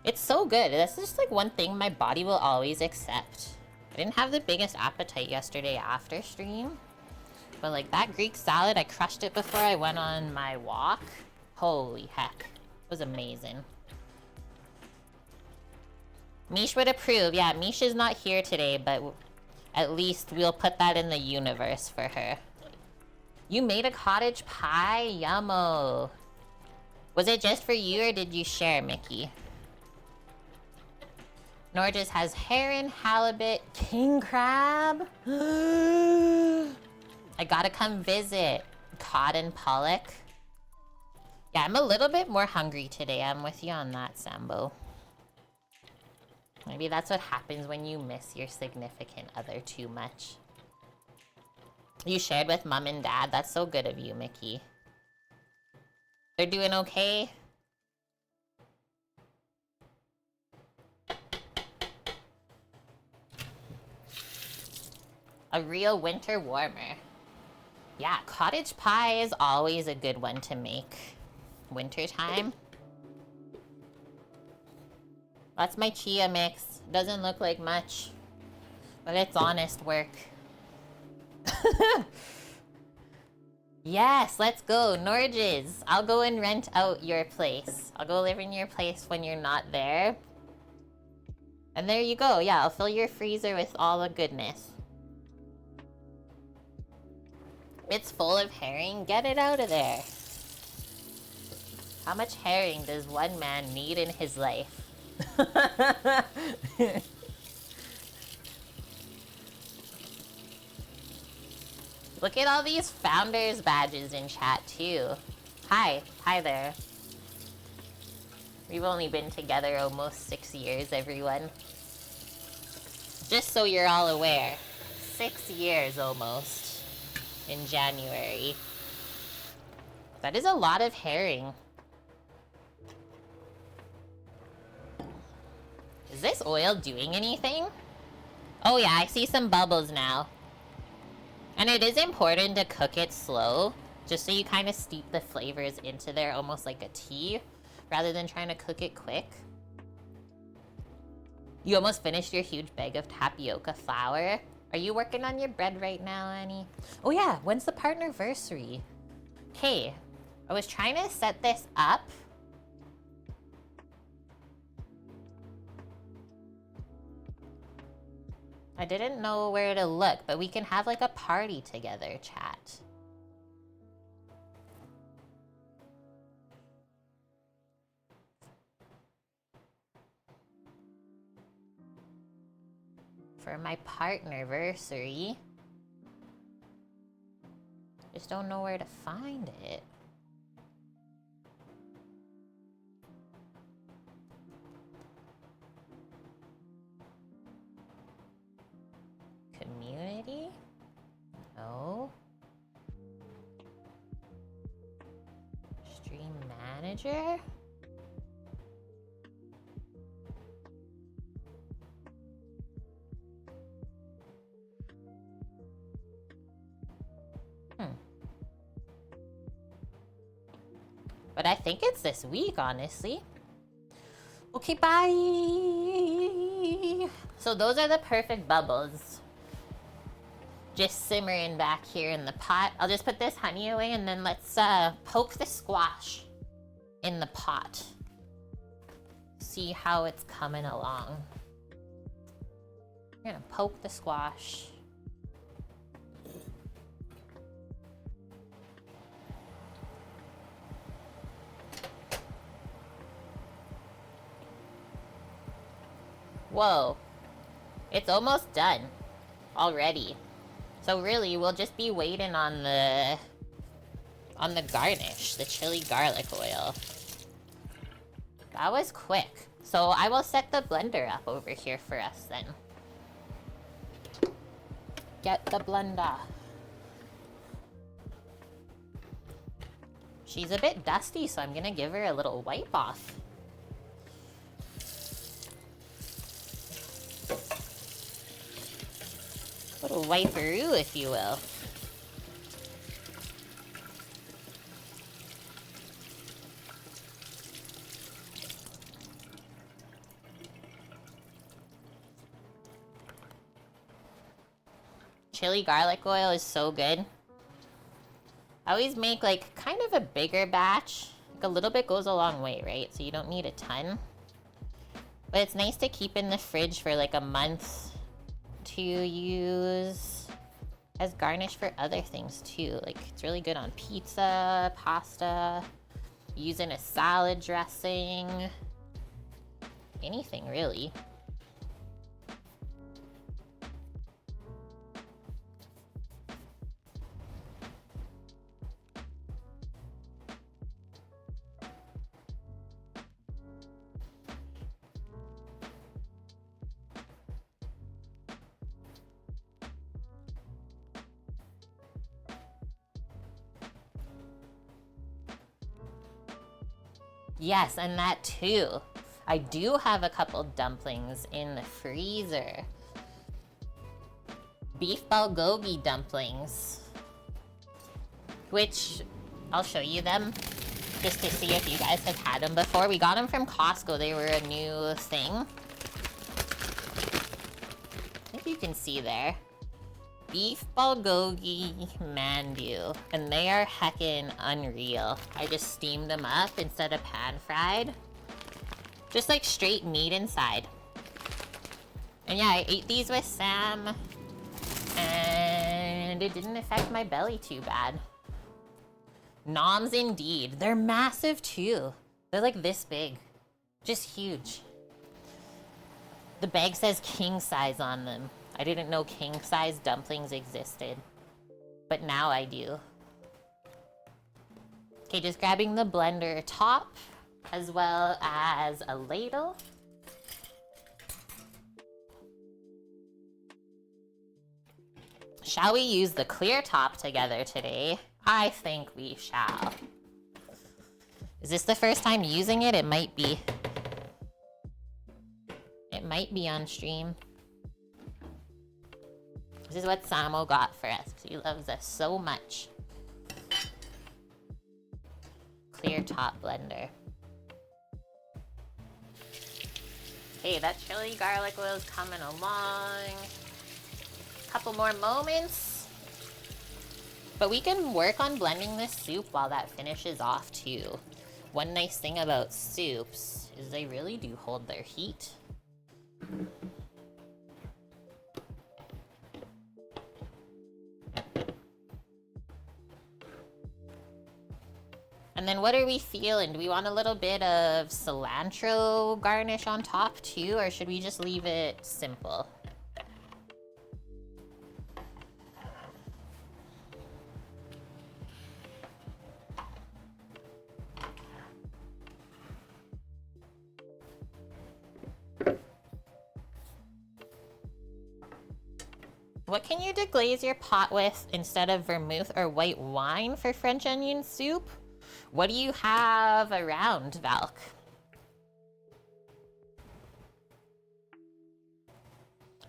A: It's so good. That's just like one thing my body will always accept. I didn't have the biggest appetite yesterday after stream, but like that Greek salad, I crushed it before I went on my walk. Holy heck. It was amazing. Mish would approve. Yeah, Mish is not here today, but at least we'll put that in the universe for her. You made a cottage pie? Yummo. Was it just for you or did you share, Mickey? Norges has heron, halibut, king crab. I gotta come visit. Cod and pollock. Yeah, I'm a little bit more hungry today. I'm with you on that, Sambo. Maybe that's what happens when you miss your significant other too much. You shared with mom and dad. That's so good of you, Mickey. They're doing okay? A real winter warmer. Yeah, cottage pie is always a good one to make. Wintertime. That's my chia mix. Doesn't look like much, but it's honest work. Yes, let's go. Norges, I'll go and rent out your place. I'll go live in your place when you're not there. And there you go. Yeah, I'll fill your freezer with all the goodness. It's full of herring. Get it out of there. How much herring does one man need in his life? Look at all these founders badges in chat too. Hi there. We've only been together almost 6 years, everyone. Just so you're all aware. 6 years almost in January. That is a lot of herring. Is this oil doing anything? Oh yeah, I see some bubbles now. And it is important to cook it slow just so you kind of steep the flavors into there almost like a tea rather than trying to cook it quick. You almost finished your huge bag of tapioca flour. Are you working on your bread right now, Annie? Oh yeah, when's the partnerversary? Okay, I was trying to set this up. I didn't know where to look, but we can have like a party together, chat. For my partnerversary. Just don't know where to find it. Community? No. Stream manager? But I think it's this week, honestly. Okay, bye. So those are the perfect bubbles. Just simmering back here in the pot. I'll just put this honey away and then let's poke the squash in the pot. See how it's coming along. We're gonna poke the squash. Whoa, it's almost done already. So really, we'll just be waiting on the garnish, the chili garlic oil. That was quick. So I will set the blender up over here for us then. Get the blender. She's a bit dusty, so I'm gonna give her a little wipe off. Little wiperoo, if you will. Chili garlic oil is so good. I always make like kind of a bigger batch. Like a little bit goes a long way, right? So you don't need a ton. But it's nice to keep in the fridge for like a month to use as garnish for other things too. Like it's really good on pizza, pasta, use in a salad dressing, anything really. Yes, and that too. I do have a couple dumplings in the freezer. Beef bulgogi dumplings. Which, I'll show you them just to see if you guys have had them before. We got them from Costco. They were a new thing. I think you can see there. Beef bulgogi mandu, and they are heckin' unreal. I just steamed them up instead of pan fried. Just like straight meat inside. And yeah, I ate these with Sam, and it didn't affect my belly too bad. Noms indeed. They're massive too. They're like this big. Just huge. The bag says king size on them. I didn't know king-size dumplings existed, but now I do. Okay, just grabbing the blender top, as well as a ladle. Shall we use the clear top together today? I think we shall. Is this the first time using it? It might be. It might be on stream. This is what Samo got for us, because he loves us so much. your top blender. Hey, that chili garlic oil is coming along. Couple more moments. But we can work on blending this soup while that finishes off too. One nice thing about soups is they really do hold their heat. And then what are we feeling? Do we want a little bit of cilantro garnish on top too, or should we just leave it simple? What can you deglaze your pot with instead of vermouth or white wine for French onion soup? What do you have around, Valk?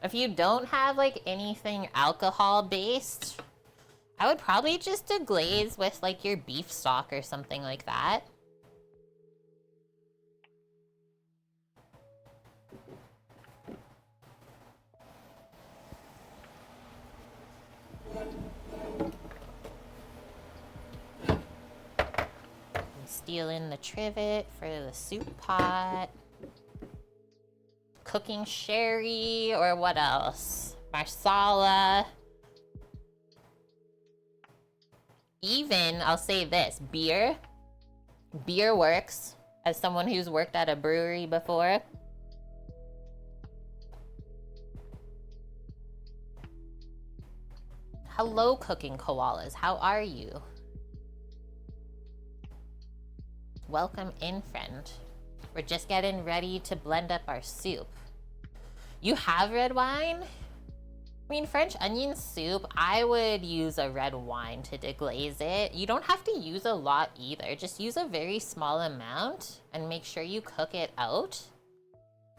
A: If you don't have like anything alcohol based, I would probably just deglaze with like your beef stock or something like that. Steal in the trivet for the soup pot. Cooking sherry, or what else? Marsala. Even, I'll say this, beer. Beer works, as someone who's worked at a brewery before. Hello, cooking koalas. How are you? Welcome in, friend. We're just getting ready to blend up our soup. You have red wine? I mean, French onion soup, I would use a red wine to deglaze it. You don't have to use a lot either. Just use a very small amount and make sure you cook it out.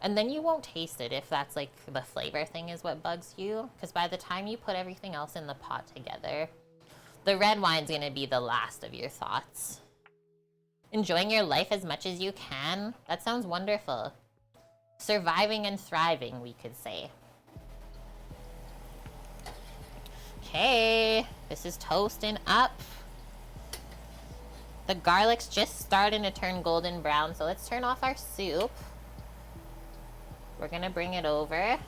A: And then you won't taste it if that's like the flavor thing is what bugs you. Because by the time you put everything else in the pot together, the red wine's gonna be the last of your thoughts. Enjoying your life as much as you can? That sounds wonderful. Surviving and thriving, we could say. Okay, this is toasting up. The garlic's just starting to turn golden brown, so let's turn off our soup. We're gonna bring it over.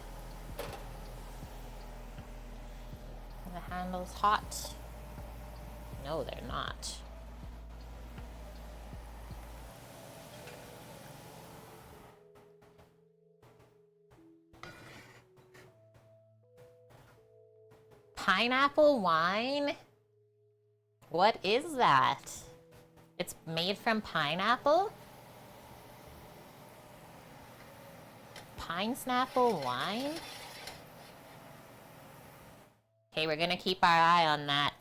A: The handle's hot. No, they're not. Pineapple wine? What is that? It's made from pineapple? Pineapple wine? Okay, we're gonna keep our eye on that.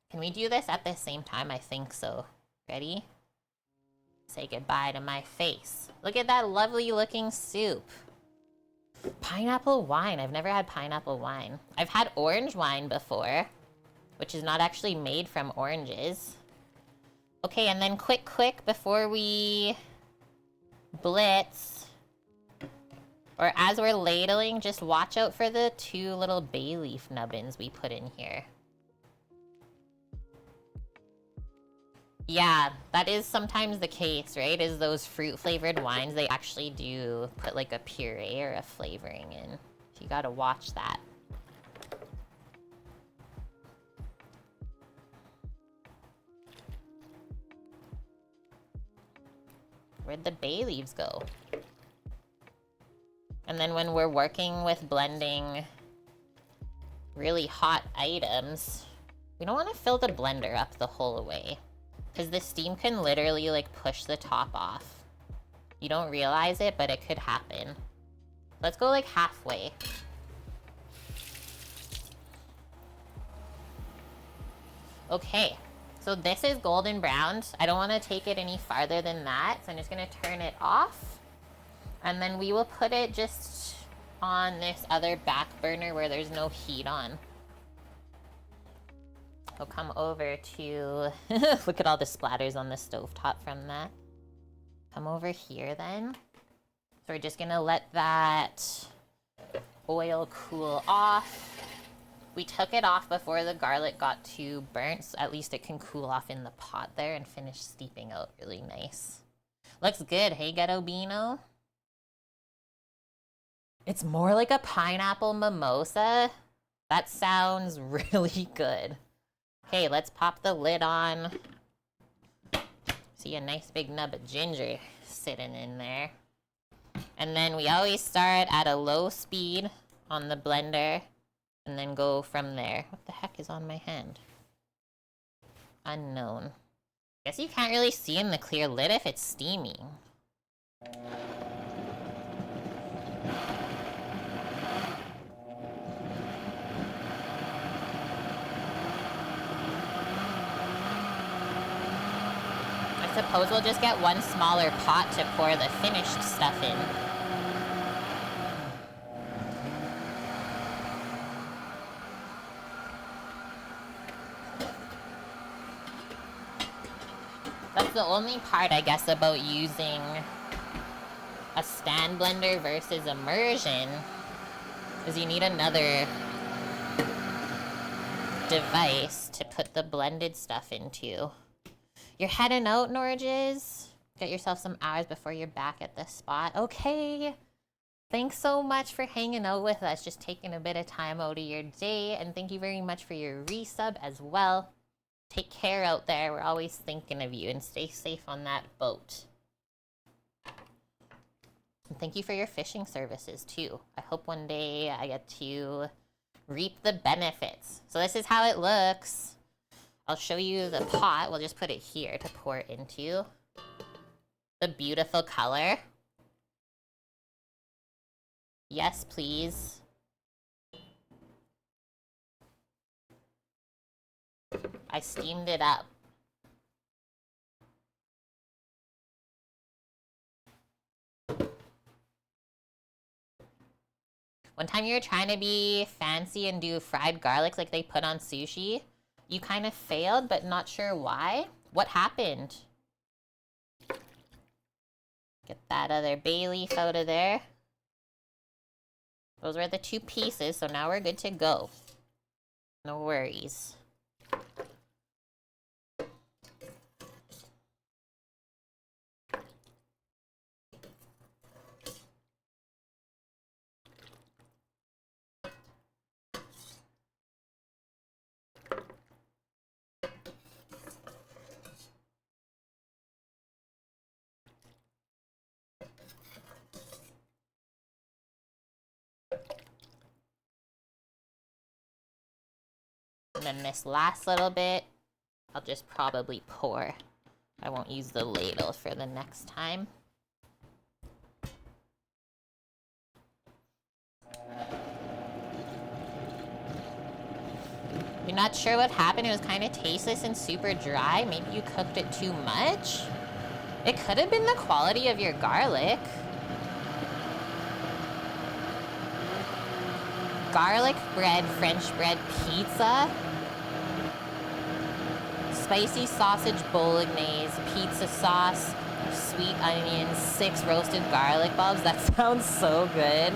A: Can we do this at the same time? I think so. Ready? Say goodbye to my face. Look at that lovely looking soup. Pineapple wine. I've never had pineapple wine. I've had orange wine before, which is not actually made from oranges. Okay, and then quick, before we blitz, or as we're ladling, just watch out for the 2 little bay leaf nubbins we put in here. Yeah, that is sometimes the case, right? Is those fruit-flavored wines, they actually do put like a puree or a flavoring in. So you gotta watch that. Where'd the bay leaves go? And then when we're working with blending really hot items, we don't want to fill the blender up the whole way, because the steam can literally like push the top off. You don't realize it, but it could happen. Let's go like halfway. Okay, so this is golden browned. I don't want to take it any farther than that, so I'm just gonna turn it off. And then we will put it just on this other back burner where there's no heat on. We'll come over to... Look at all the splatters on the stovetop from that. Come over here then. So we're just gonna let that oil cool off. We took it off before the garlic got too burnt, so at least it can cool off in the pot there and finish steeping out really nice. Looks good, hey Ghetto Beano? It's more like a pineapple mimosa. That sounds really good. Okay, let's pop the lid on. See a nice big nub of ginger sitting in there. And then we always start at a low speed on the blender and then go from there. What the heck is on my hand? Unknown. Guess you can't really see in the clear lid if it's steaming. I suppose we'll just get one smaller pot to pour the finished stuff in. That's the only part, I guess, about using a stand blender versus immersion, is you need another device to put the blended stuff into. You're heading out, Norges? Get yourself some hours before you're back at the spot. Okay. Thanks so much for hanging out with us, just taking a bit of time out of your day, and thank you very much for your resub as well. Take care out there. We're always thinking of you, and stay safe on that boat. And thank you for your fishing services too. I hope one day I get to reap the benefits. So this is how it looks. I'll show you the pot. We'll just put it here to pour it into. The beautiful color. Yes, please. I steamed it up. One time you were trying to be fancy and do fried garlics like they put on sushi. You kind of failed, but not sure why. What happened? Get that other bay leaf out of there. Those were the 2 pieces, so now we're good to go. No worries. And then this last little bit, I'll just probably pour. I won't use the ladle for the next time. You're not sure what happened? It was kind of tasteless and super dry. Maybe you cooked it too much? It could have been the quality of your garlic. Garlic bread, French bread pizza. Spicy sausage bolognese, pizza sauce, sweet onions, 6 roasted garlic bulbs. That sounds so good.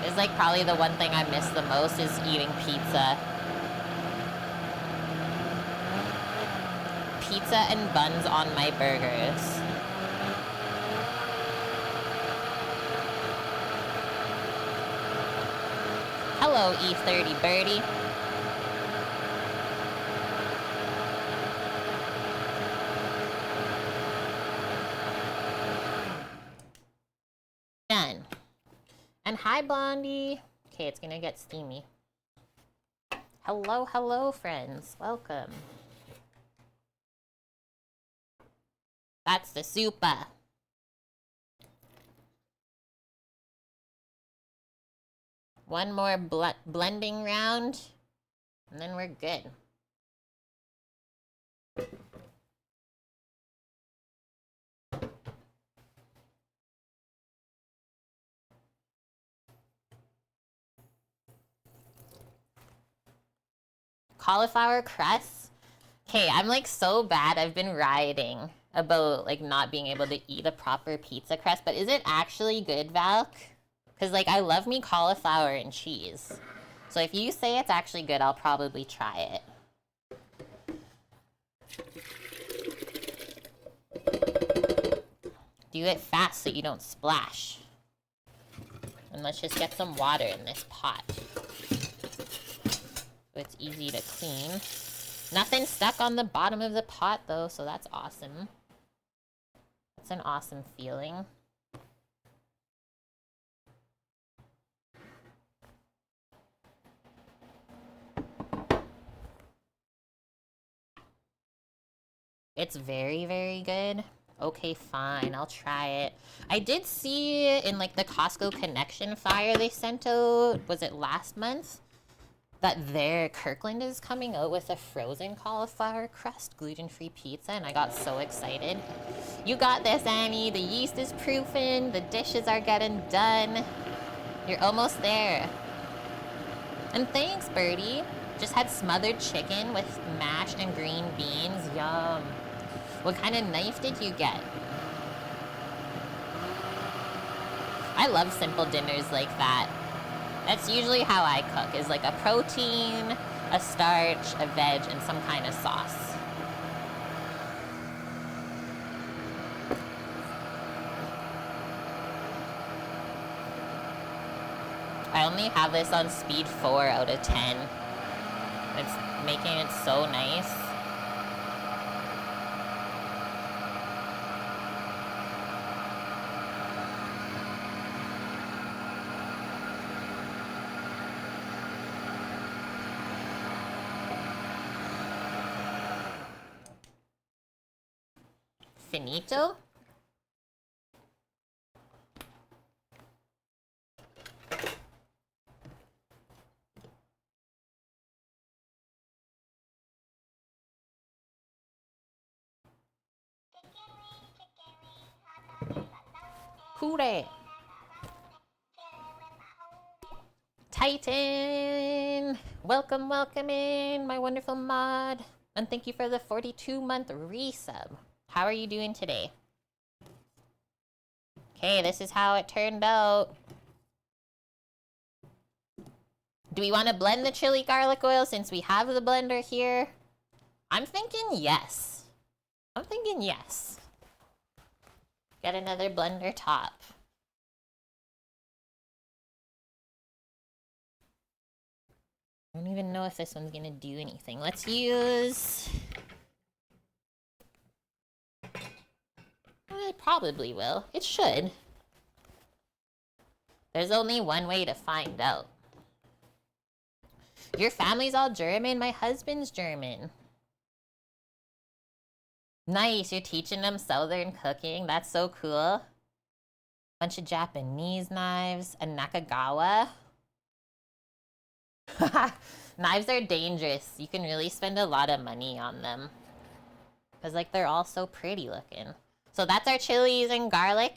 A: It's like probably the one thing I miss the most is eating pizza. Pizza and buns on my burgers. Hello, E30 Birdie. Done. And hi, Blondie. Okay, it's gonna get steamy. Hello, hello, friends. Welcome. That's the soupa. One more blending round, and then we're good. Cauliflower crust. Okay, I'm like so bad. I've been rioting about like not being able to eat a proper pizza crust, but is it actually good, Valk? Because like I love me cauliflower and cheese. So if you say it's actually good, I'll probably try it. Do it fast so you don't splash. And let's just get some water in this pot. So it's easy to clean. Nothing stuck on the bottom of the pot though, so that's awesome. That's an awesome feeling. It's very, very good. Okay, fine, I'll try it. I did see in like the Costco Connection flyer they sent out, was it last month? That their Kirkland is coming out with a frozen cauliflower crust gluten-free pizza, and I got so excited. You got this, Annie. The yeast is proofing. The dishes are getting done. You're almost there. And thanks, Birdie. Just had smothered chicken with mash and green beans. Yum. What kind of knife did you get? I love simple dinners like that. That's usually how I cook, is like a protein, a starch, a veg, and some kind of sauce. I only have this on speed 4 out of 10. It's making it so nice. Finito? Hooray! Titan! Welcome, welcome in, my wonderful mod. And thank you for the 42-month resub. How are you doing today? Okay, this is how it turned out. Do we want to blend the chili garlic oil since we have the blender here? I'm thinking yes. I'm thinking yes. Get another blender top. I don't even know if this one's gonna do anything. Let's use... It probably will. It should. There's only one way to find out. Your family's all German? My husband's German. Nice, you're teaching them Southern cooking. That's so cool. Bunch of Japanese knives. A Nakagawa. Knives are dangerous. You can really spend a lot of money on them. Because, like, they're all so pretty looking. So that's our chilies and garlic.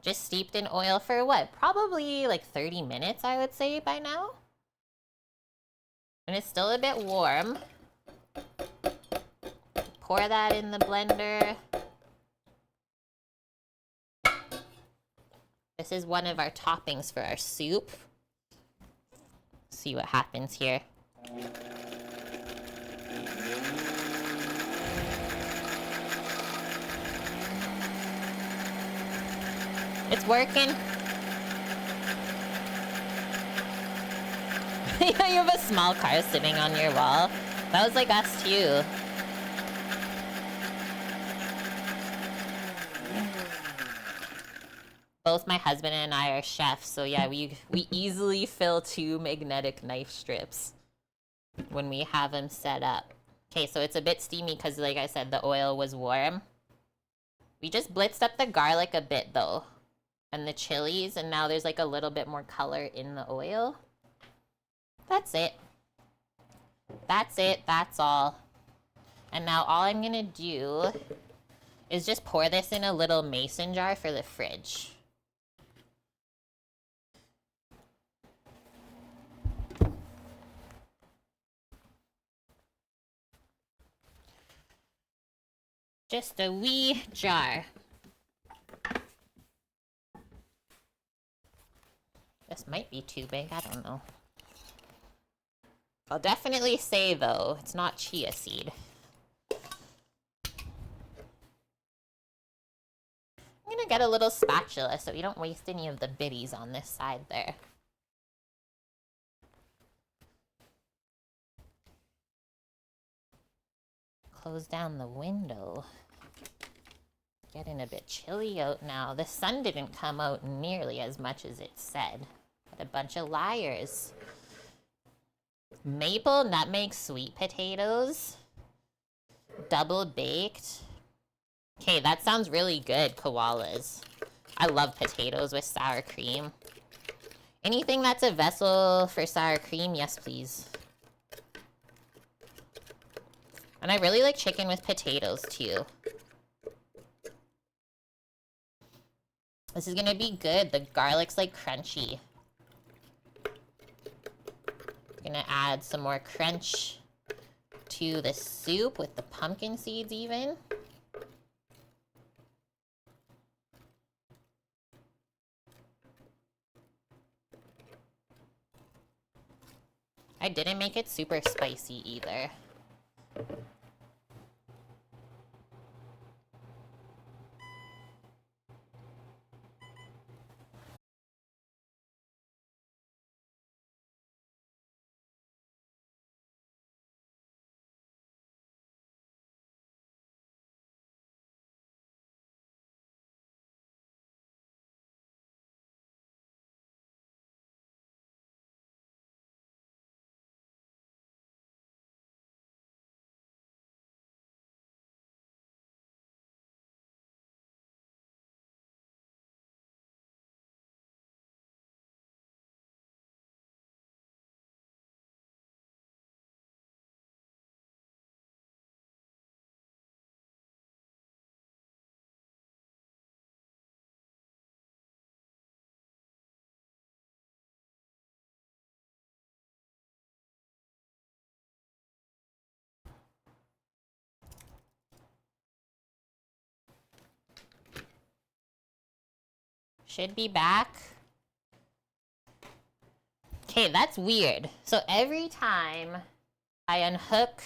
A: Just steeped in oil for what? Probably, like, 30 minutes, I would say, by now. And it's still a bit warm. Pour that in the blender. This is one of our toppings for our soup. See what happens here. It's working. Yeah, you have a small car sitting on your wall. That was like us too. Both my husband and I are chefs, so yeah, we easily fill 2 magnetic knife strips when we have them set up. Okay, so it's a bit steamy because, like I said, the oil was warm. We just blitzed up the garlic a bit, though, and the chilies, and now there's like a little bit more color in the oil. That's it. That's it. That's all. And now all I'm gonna do is just pour this in a little mason jar for the fridge. Just a wee jar. This might be too big, I don't know. I'll definitely say, though, it's not chia seed. I'm gonna get a little spatula so we don't waste any of the biddies on this side there. Close down the window. Getting a bit chilly out now. The sun didn't come out nearly as much as it said. What a bunch of liars. Maple nutmeg sweet potatoes. Double baked. Okay, that sounds really good, koalas. I love potatoes with sour cream. Anything that's a vessel for sour cream, yes please. And I really like chicken with potatoes too. This is gonna be good. The garlic's like crunchy. Gonna add some more crunch to the soup with the pumpkin seeds even. I didn't make it super spicy either. Should be back. Okay, that's weird. So every time I unhook,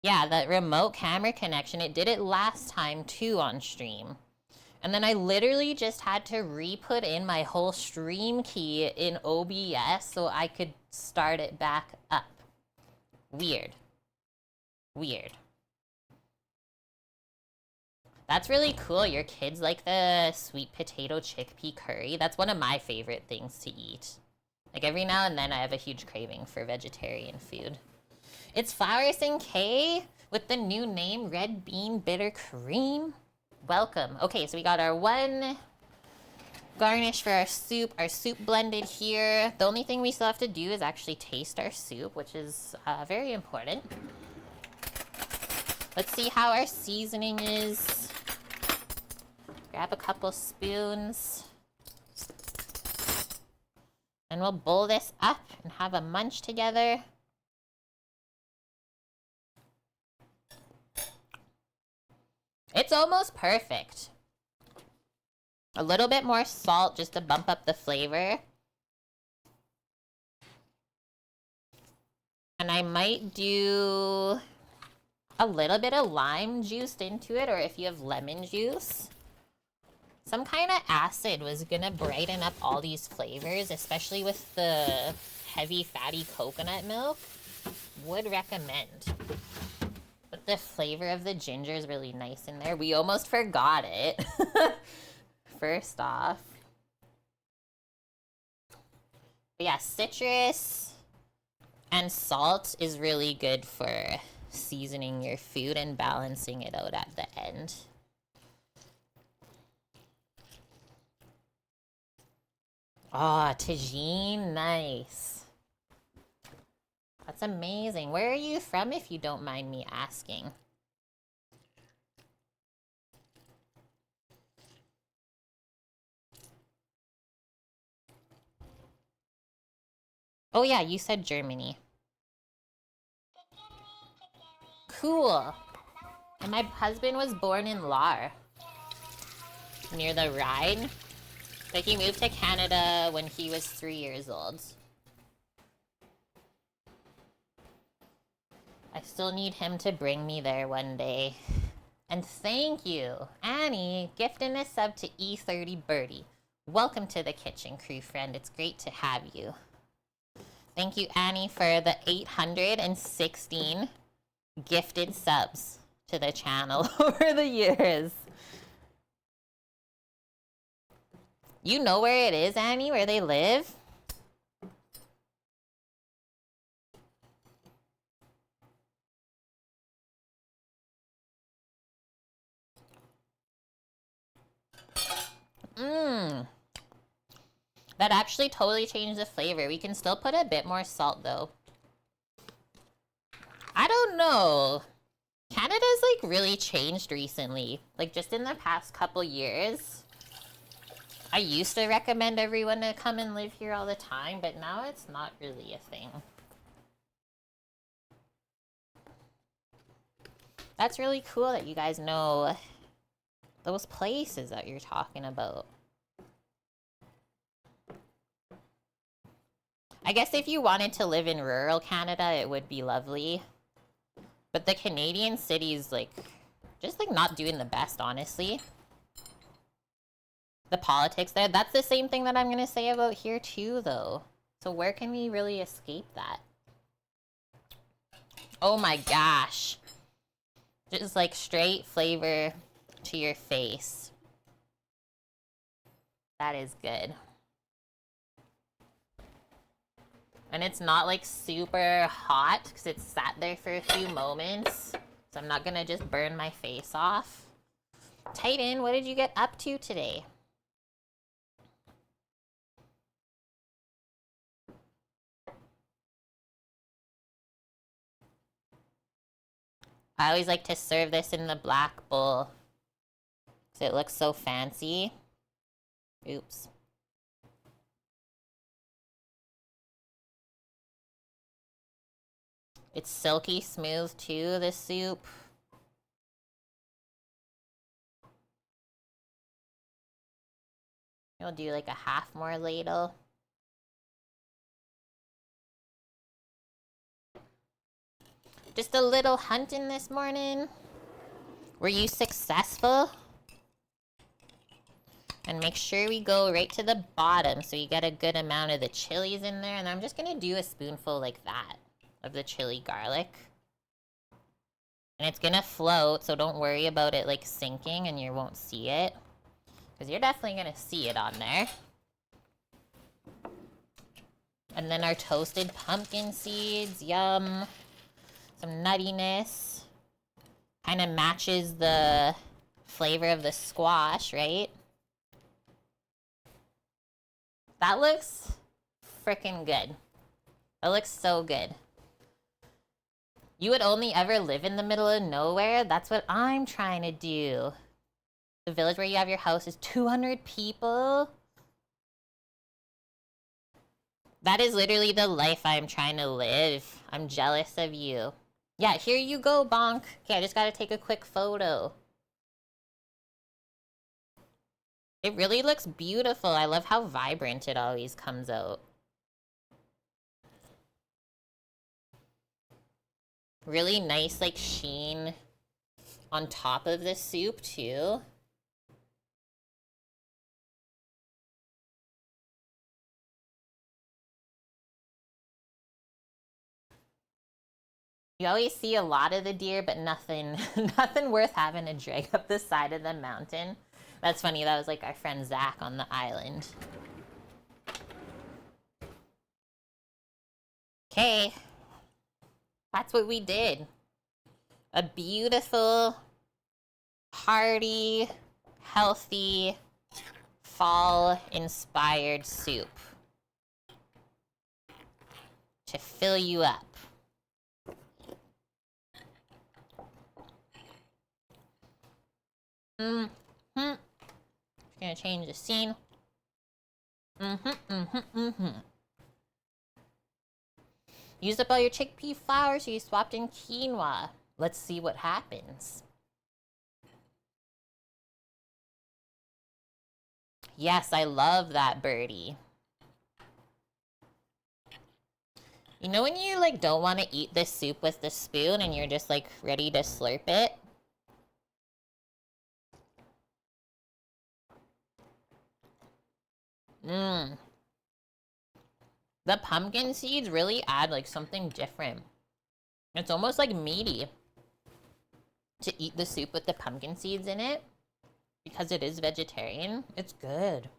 A: yeah, that remote camera connection, it did it last time too on stream. And then I literally just had to re-put in my whole stream key in OBS so I could start it back up. Weird. Weird. That's really cool. Your kids like the sweet potato chickpea curry. That's one of my favorite things to eat. Like every now and then I have a huge craving for vegetarian food. It's Flowers and K with the new name Red Bean Bitter Cream. Welcome. Okay, so we got our one garnish for our soup blended here. The only thing we still have to do is actually taste our soup, which is very important. Let's see how our seasoning is. Grab a couple spoons. And we'll bowl this up and have a munch together. It's almost perfect. A little bit more salt just to bump up the flavor. And I might do a little bit of lime juiced into it, or if you have lemon juice. Some kind of acid was gonna brighten up all these flavors, especially with the heavy fatty coconut milk. Would recommend. But the flavor of the ginger is really nice in there. We almost forgot it. First off. But yeah, citrus and salt is really good for seasoning your food and balancing it out at the end. Ah, tagine, nice. That's amazing. Where are you from, if you don't mind me asking? Oh yeah, you said Germany. Cool. And my husband was born in Lar, near the Rhine. But he moved to Canada when he was 3 years old. I still need him to bring me there one day. And thank you, Annie, gifting a sub to E30 Birdie. Welcome to the kitchen, crew friend. It's great to have you. Thank you, Annie, for the 816 gifted subs to the channel over the years. You know where it is, Annie, where they live? That actually totally changed the flavor. We can still put a bit more salt, though. I don't know. Canada's, like, really changed recently. Like, just in the past couple years. I used to recommend everyone to come and live here all the time, but now it's not really a thing. That's really cool that you guys know those places that you're talking about. I guess if you wanted to live in rural Canada, it would be lovely. But the Canadian cities, like, just, like, not doing the best, honestly. The politics there, that's the same thing that I'm gonna say about here, too, though. So where can we really escape that? Oh my gosh. Just, like, straight flavor to your face. That is good. And it's not, like, super hot, because it's sat there for a few moments. So I'm not gonna just burn my face off. Titan, what did you get up to today? I always like to serve this in the black bowl, because it looks so fancy. Oops. It's silky smooth too, this soup. We'll do like a half more ladle. Just a little hunting this morning. Were you successful? And make sure we go right to the bottom so you get a good amount of the chilies in there. And I'm just gonna do a spoonful like that of the chili garlic. And it's gonna float, so don't worry about it like sinking and you won't see it. Because you're definitely gonna see it on there. And then our toasted pumpkin seeds, yum. Some nuttiness. Kind of matches the flavor of the squash, right? That looks freaking good. That looks so good. You would only ever live in the middle of nowhere? That's what I'm trying to do. The village where you have your house is 200 people? That is literally the life I'm trying to live. I'm jealous of you. Yeah, here you go, Bonk. Okay, I just gotta take a quick photo. It really looks beautiful. I love how vibrant it always comes out. Really nice, like, sheen on top of the soup, too. You always see a lot of the deer, but nothing, nothing worth having to drag up the side of the mountain. That's funny, that was like our friend Zach on the island. Okay. That's what we did. A beautiful, hearty, healthy, fall-inspired soup to fill you up. Gonna change the scene. Used up all your chickpea flour, so you swapped in quinoa. Let's see what happens. Yes, I love that birdie. You know when you like don't want to eat this soup with the spoon and you're just like ready to slurp it? Mmm. The pumpkin seeds really add like something different. It's almost like meaty to eat the soup with the pumpkin seeds in it because it is vegetarian. It's good.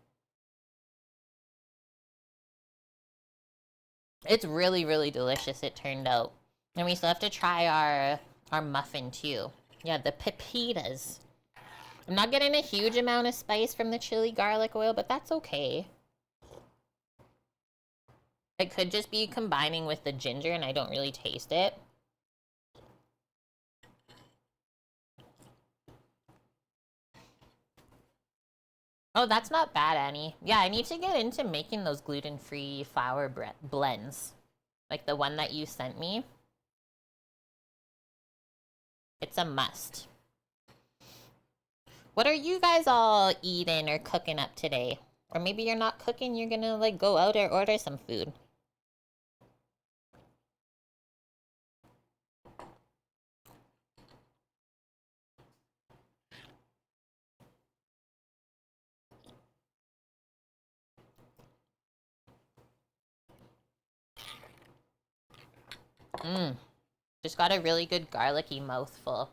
A: It's really, really delicious, it turned out. And we still have to try our muffin too. Yeah, the pepitas. I'm not getting a huge amount of spice from the chili garlic oil, but that's okay. It could just be combining with the ginger and I don't really taste it. Oh, that's not bad, Annie. Yeah, I need to get into making those gluten-free flour blends. Like the one that you sent me. It's a must. What are you guys all eating or cooking up today? Or maybe you're not cooking, you're gonna like go out or order some food. Mmm. Just got a really good garlicky mouthful.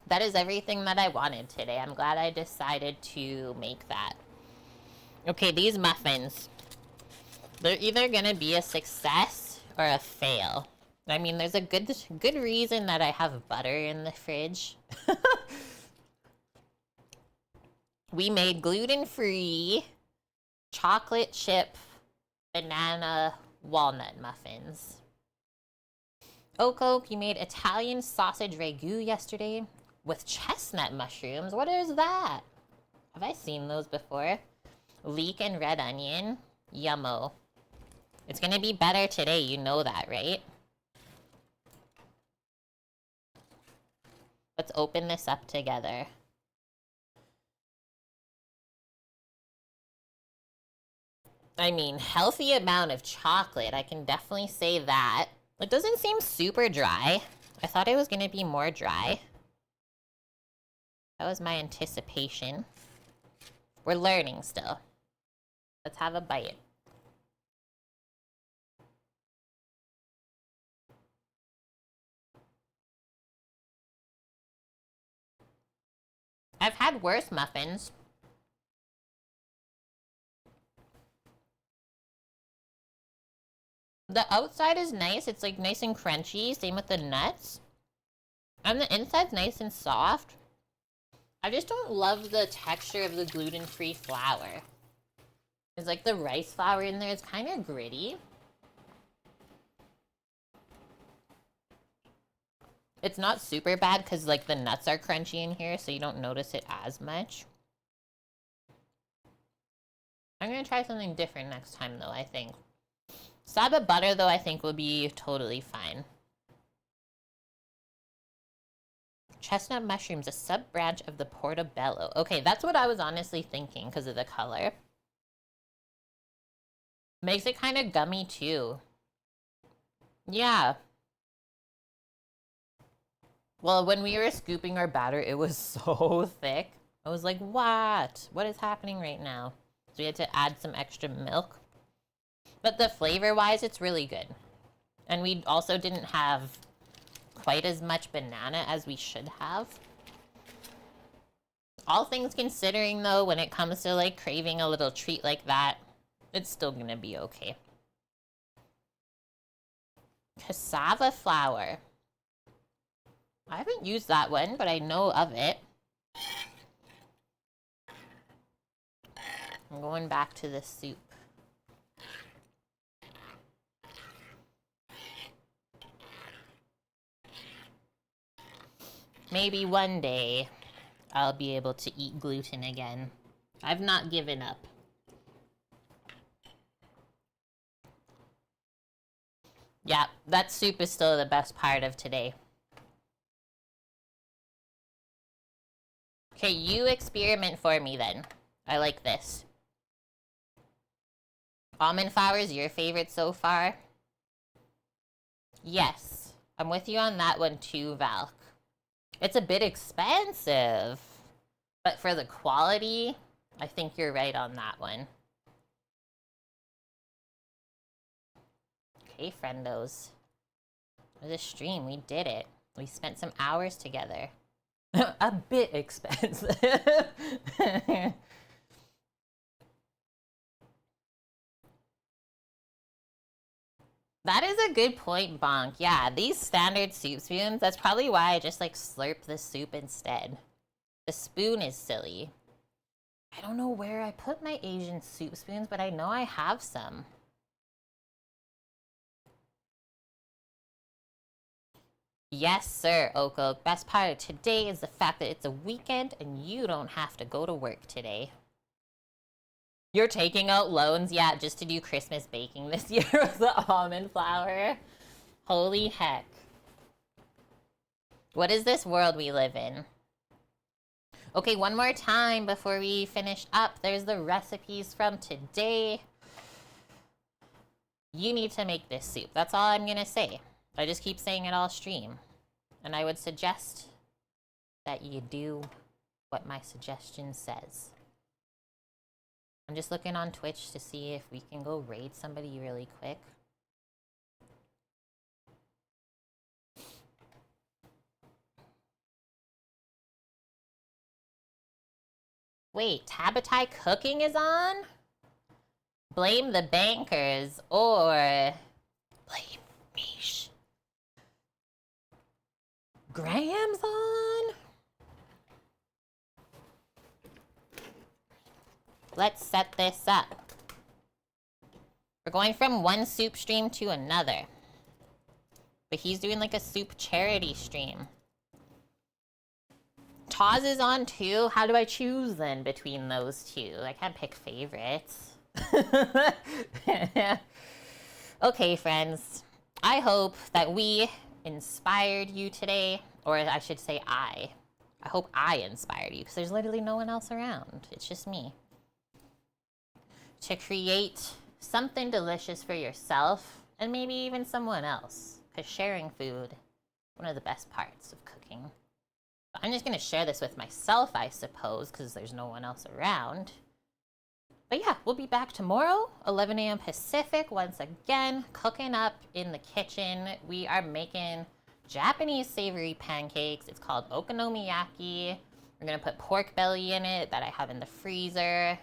A: That is everything that I wanted today. I'm glad I decided to make that. Okay, these muffins. They're either gonna be a success or a fail. I mean, there's a good reason that I have butter in the fridge. We made gluten-free chocolate chip banana walnut muffins. Oak, you made Italian sausage ragu yesterday with chestnut mushrooms. What is that? Have I seen those before? Leek and red onion. Yummo. It's gonna be better today, you know that, right? Let's open this up together. I mean, healthy amount of chocolate, I can definitely say that. It doesn't seem super dry. I thought it was gonna be more dry. That was my anticipation. We're learning still. Let's have a bite. I've had worse muffins. The outside is nice. It's like nice and crunchy. Same with the nuts. And the inside's nice and soft. I just don't love the texture of the gluten-free flour. It's like the rice flour in there is kind of gritty. It's not super bad because like the nuts are crunchy in here, so you don't notice it as much. I'm gonna try something different next time though, I think. Slab of butter though, I think will be totally fine. Chestnut mushrooms, a sub-branch of the portobello. Okay, that's what I was honestly thinking because of the color. Makes it kind of gummy too. Yeah. Well, when we were scooping our batter, it was so thick. I was like, what? What is happening right now? So we had to add some extra milk. But the flavor-wise, it's really good. And we also didn't have quite as much banana as we should have. All things considering, though, when it comes to, like, craving a little treat like that, it's still gonna be okay. Cassava flour. I haven't used that one, but I know of it. I'm going back to the soup. Maybe one day I'll be able to eat gluten again. I've not given up. Yeah, that soup is still the best part of today. Okay, you experiment for me then. I like this. Almond flour is your favorite so far? Yes. I'm with you on that one too, Valk. It's a bit expensive. But for the quality, I think you're right on that one. Okay, friendos. The stream, we did it. We spent some hours together. A bit expensive. That is a good point, Bonk. Yeah, these standard soup spoons, that's probably why I just like slurp the soup instead. The spoon is silly. I don't know where I put my Asian soup spoons, but I know I have some. Yes, sir, Oko. Best part of today is the fact that it's a weekend and you don't have to go to work today. You're taking out loans, yeah, just to do Christmas baking this year with the almond flour. Holy heck. What is this world we live in? Okay, one more time before we finish up. There's the recipes from today. You need to make this soup. That's all I'm gonna say. I just keep saying it all stream. And I would suggest that you do what my suggestion says. I'm just looking on Twitch to see if we can go raid somebody really quick. Wait, Tabatai Cooking is on? Blame the bankers or blame Mish. Graham's on? Let's set this up. We're going from one soup stream to another. But he's doing like a soup charity stream. Taz is on too. How do I choose then between those two? I can't pick favorites. Okay, friends. I hope that we inspired you today. Or I should say I hope I inspired you because there's literally no one else around. It's just me. To create something delicious for yourself and maybe even someone else. Because sharing food, one of the best parts of cooking. I'm just going to share this with myself, I suppose, because there's no one else around. But yeah, we'll be back tomorrow, 11 a.m. Pacific, once again, cooking up in the kitchen. We are making Japanese savory pancakes. It's called okonomiyaki. We're going to put pork belly in it that I have in the freezer.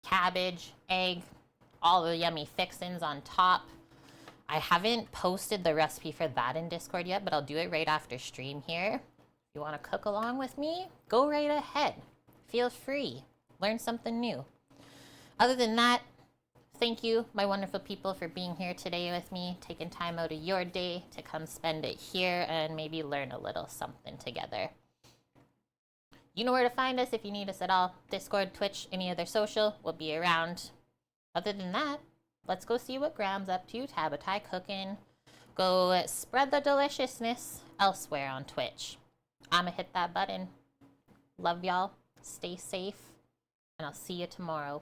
A: Cabbage, egg, all the yummy fixins on top. I haven't posted the recipe for that in Discord yet, but I'll do it right after stream here. If you want to cook along with me, go right ahead. Feel free. Learn something new. Other than that, thank you, my wonderful people, for being here today with me, taking time out of your day to come spend it here and maybe learn a little something together. You know where to find us if you need us at all. Discord, Twitch, any other social, we'll be around. Other than that, let's go see what Graham's up to. Tabatai Cooking. Go spread the deliciousness elsewhere on Twitch. I'ma hit that button. Love y'all. Stay safe. And I'll see you tomorrow.